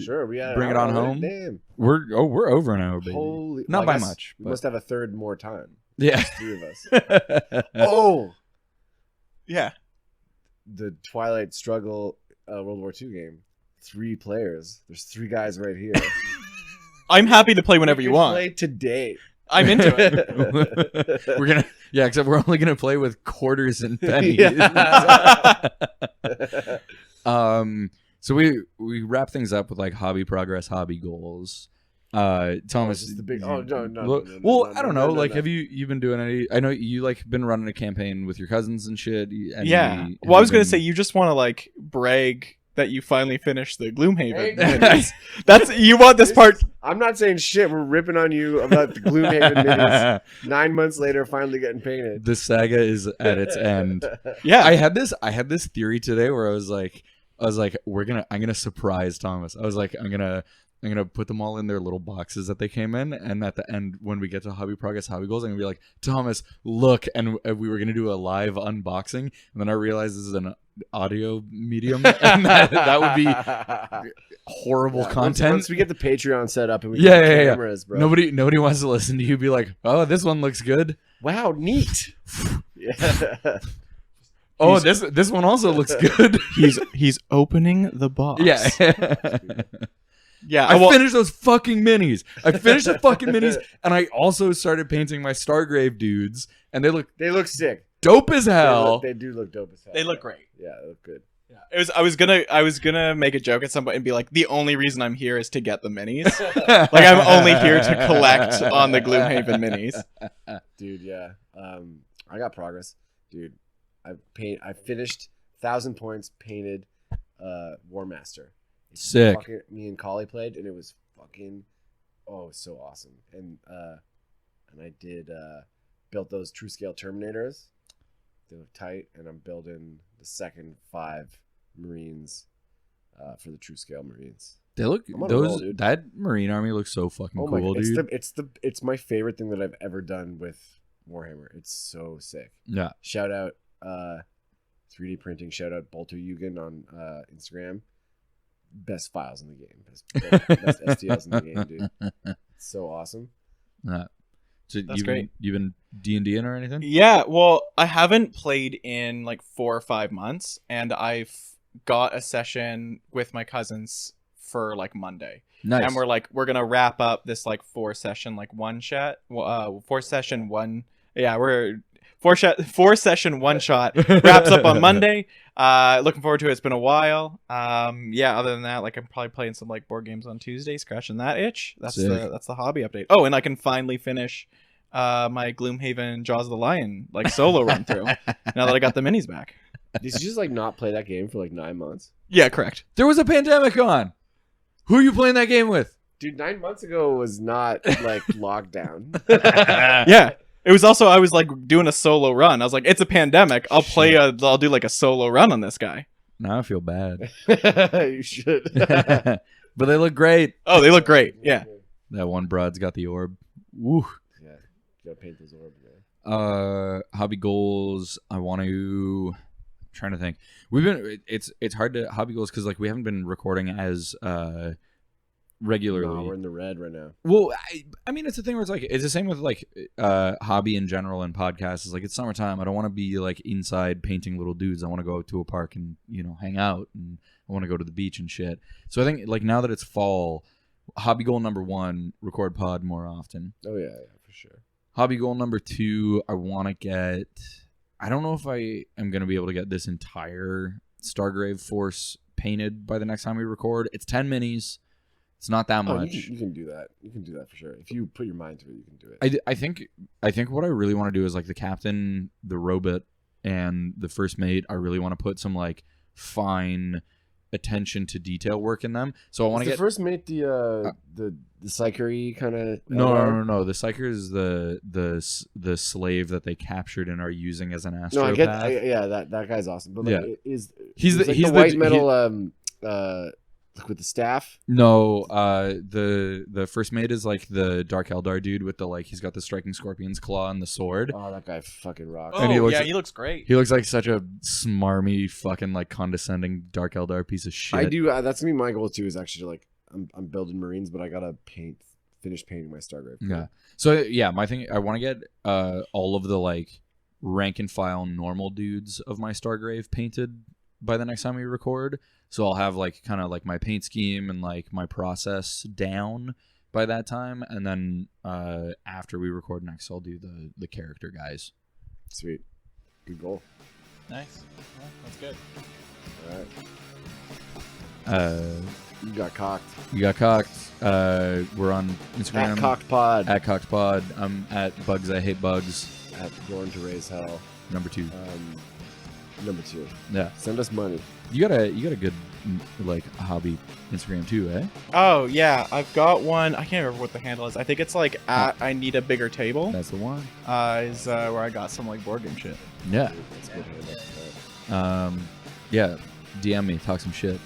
[SPEAKER 2] Sure, we had
[SPEAKER 1] Bring it on home.
[SPEAKER 2] Damn.
[SPEAKER 1] We're over an hour, baby.
[SPEAKER 2] Holy,
[SPEAKER 1] Not
[SPEAKER 2] I
[SPEAKER 1] by
[SPEAKER 2] guess
[SPEAKER 1] much.
[SPEAKER 2] We
[SPEAKER 1] But
[SPEAKER 2] must have a third more time.
[SPEAKER 1] yeah.
[SPEAKER 2] 3 of us. Oh,
[SPEAKER 3] Yeah.
[SPEAKER 2] the Twilight Struggle World War II game. 3 players. There's 3 guys right here.
[SPEAKER 3] I'm happy to play whenever
[SPEAKER 2] We
[SPEAKER 3] you
[SPEAKER 2] can
[SPEAKER 3] want.
[SPEAKER 2] Play today.
[SPEAKER 3] I'm into it.
[SPEAKER 1] We're gonna except we're only gonna play with quarters and pennies.
[SPEAKER 2] Yeah.
[SPEAKER 1] So we wrap things up with like hobby progress, hobby goals. Thomas,
[SPEAKER 2] This is the big. Oh no.
[SPEAKER 1] Well, I don't know. Like, have you've been doing any? I know you like been running a campaign with your cousins and shit.
[SPEAKER 3] Yeah. Well, I was gonna say you just want to like brag that you finally finished the Gloomhaven. That's you want this part.
[SPEAKER 2] I'm not saying shit. We're ripping on you about the Gloomhaven minis. 9 months later, finally getting painted.
[SPEAKER 1] The saga is at its end.
[SPEAKER 3] Yeah.
[SPEAKER 1] I had this theory today where I was like, I'm gonna surprise Thomas. I was like, I'm gonna put them all in their little boxes that they came in, and at the end, when we get to hobby progress, hobby goals, I'm gonna be like, Thomas, look, and we were gonna do a live unboxing, and then I realized this is an audio medium, and that would be horrible content.
[SPEAKER 2] Once we get the Patreon set up and we get cameras, bro.
[SPEAKER 1] Nobody wants to listen to you be like, oh, this one looks good.
[SPEAKER 2] Wow, neat. Yeah.
[SPEAKER 1] Oh, this one also looks good.
[SPEAKER 3] He's opening the box.
[SPEAKER 1] Yeah.
[SPEAKER 3] Yeah.
[SPEAKER 1] I finished those fucking minis. I finished the fucking minis, and I also started painting my Stargrave dudes, and they look
[SPEAKER 2] sick.
[SPEAKER 1] dope as hell.
[SPEAKER 2] They do look dope as hell.
[SPEAKER 3] They look great.
[SPEAKER 2] Yeah, they look good.
[SPEAKER 3] Yeah. I was gonna make a joke at some point and be like, the only reason I'm here is to get the minis. Like I'm only here to collect on the Gloomhaven minis.
[SPEAKER 2] Dude, yeah. I got progress. Dude, I finished 1,000 points painted War Master.
[SPEAKER 1] Sick.
[SPEAKER 2] Me and Collie played, and it was fucking so awesome. And I did built those true scale Terminators. They look tight, and I'm building the second 5 Marines for the true scale Marines.
[SPEAKER 1] They look that Marine army looks so fucking cool, dude.
[SPEAKER 2] It's my favorite thing that I've ever done with Warhammer. It's so sick.
[SPEAKER 1] Yeah.
[SPEAKER 2] Shout out 3D printing. Shout out Bolter Yugen on Instagram. Best files in the game. Best STLs in the game, dude. It's so awesome.
[SPEAKER 1] So
[SPEAKER 3] that's great.
[SPEAKER 1] You've been D&Ding or anything?
[SPEAKER 3] Yeah, well, I haven't played in like 4 or 5 months, and I've got a session with my cousins for like Monday.
[SPEAKER 1] Nice.
[SPEAKER 3] And we're gonna wrap up this like 4 session like one shot. 4 session one. Yeah, we're 4 session one shot wraps up on Monday. Looking forward to it. It's been a while. Yeah. Other than that, like I'm probably playing some like board games on Tuesday, scratching that itch. That's the hobby update. Oh, and I can finally finish my Gloomhaven Jaws of the Lion like solo run through now that I got the minis back.
[SPEAKER 2] Did you just like not play that game for like 9 months?
[SPEAKER 3] Yeah, correct.
[SPEAKER 1] There was a pandemic on. Who are you playing that game with?
[SPEAKER 2] Dude, 9 months ago was not like lockdown.
[SPEAKER 3] Yeah. It was also, I was like doing a solo run. I was like, it's a pandemic. I'll do like a solo run on this guy.
[SPEAKER 1] Now I feel bad.
[SPEAKER 2] You should.
[SPEAKER 1] But they look great.
[SPEAKER 3] Oh, they look great. Yeah.
[SPEAKER 1] That one broad's got the orb. Woo.
[SPEAKER 2] Yeah. You gotta paint those orbs, man.
[SPEAKER 1] Hobby goals. I'm trying to think. It's hard to hobby goals because like we haven't been recording as regularly.
[SPEAKER 2] No, we're in the red right now.
[SPEAKER 1] Well, I mean, it's the thing where it's like it's the same with like hobby in general and podcasts. It's like it's summertime. I don't want to be like inside painting little dudes. I want to go to a park and hang out, and I want to go to the beach and shit. So I think like now that it's fall, hobby goal number 1: record pod more often.
[SPEAKER 2] Oh yeah, for sure.
[SPEAKER 1] Hobby goal number 2: I want to get. I don't know if I am going to be able to get this entire Stargrave force painted by the next time we record. It's 10 minis. It's not that much.
[SPEAKER 2] You can do that. You can do that for sure. If you put your mind to it, you can do
[SPEAKER 1] it. I think what I really want to do is like the captain, the robot, and the first mate. I really want to put some like fine attention to detail work in them. So I want to get
[SPEAKER 2] the first mate the psyker-y kind of.
[SPEAKER 1] No. The psyker is the slave that they captured and are using as an astropath.
[SPEAKER 2] No, I get that guy's awesome. But like,
[SPEAKER 1] he's
[SPEAKER 2] the white metal with the staff.
[SPEAKER 1] No, the first mate is like the Dark Eldar dude with the like he's got the striking scorpion's claw and the sword.
[SPEAKER 2] Oh, that guy fucking rocks.
[SPEAKER 3] Oh,
[SPEAKER 1] and
[SPEAKER 3] he looks great.
[SPEAKER 1] He looks like such a smarmy fucking like condescending Dark Eldar piece of shit.
[SPEAKER 2] I do. That's gonna be my goal too. Is actually like I'm building Marines, but I gotta finish painting my Stargrave.
[SPEAKER 1] Yeah. So yeah, my thing. I want to get all of the like rank and file normal dudes of my Stargrave painted by the next time we record. So I'll have like kind of like my paint scheme and like my process down by that time, and then after we record next, I'll do the character guys.
[SPEAKER 2] Sweet, good goal.
[SPEAKER 3] Nice. Well, that's good.
[SPEAKER 2] All right. You got cocked.
[SPEAKER 1] We're on Instagram
[SPEAKER 2] at Cocked Pod.
[SPEAKER 1] At Cocked Pod. I'm at Bugs I Hate Bugs.
[SPEAKER 2] At Born to Raise Hell.
[SPEAKER 1] Number 2.
[SPEAKER 2] Number 2.
[SPEAKER 1] Yeah.
[SPEAKER 2] Send us money.
[SPEAKER 1] You got a good like hobby Instagram too, eh?
[SPEAKER 3] Oh yeah, I've got one. I can't remember what the handle is. I think it's like at I need a bigger table.
[SPEAKER 1] That's the one.
[SPEAKER 3] Is where I got some like board game shit.
[SPEAKER 1] Yeah.
[SPEAKER 2] That's good.
[SPEAKER 1] Yeah. DM me, talk some shit.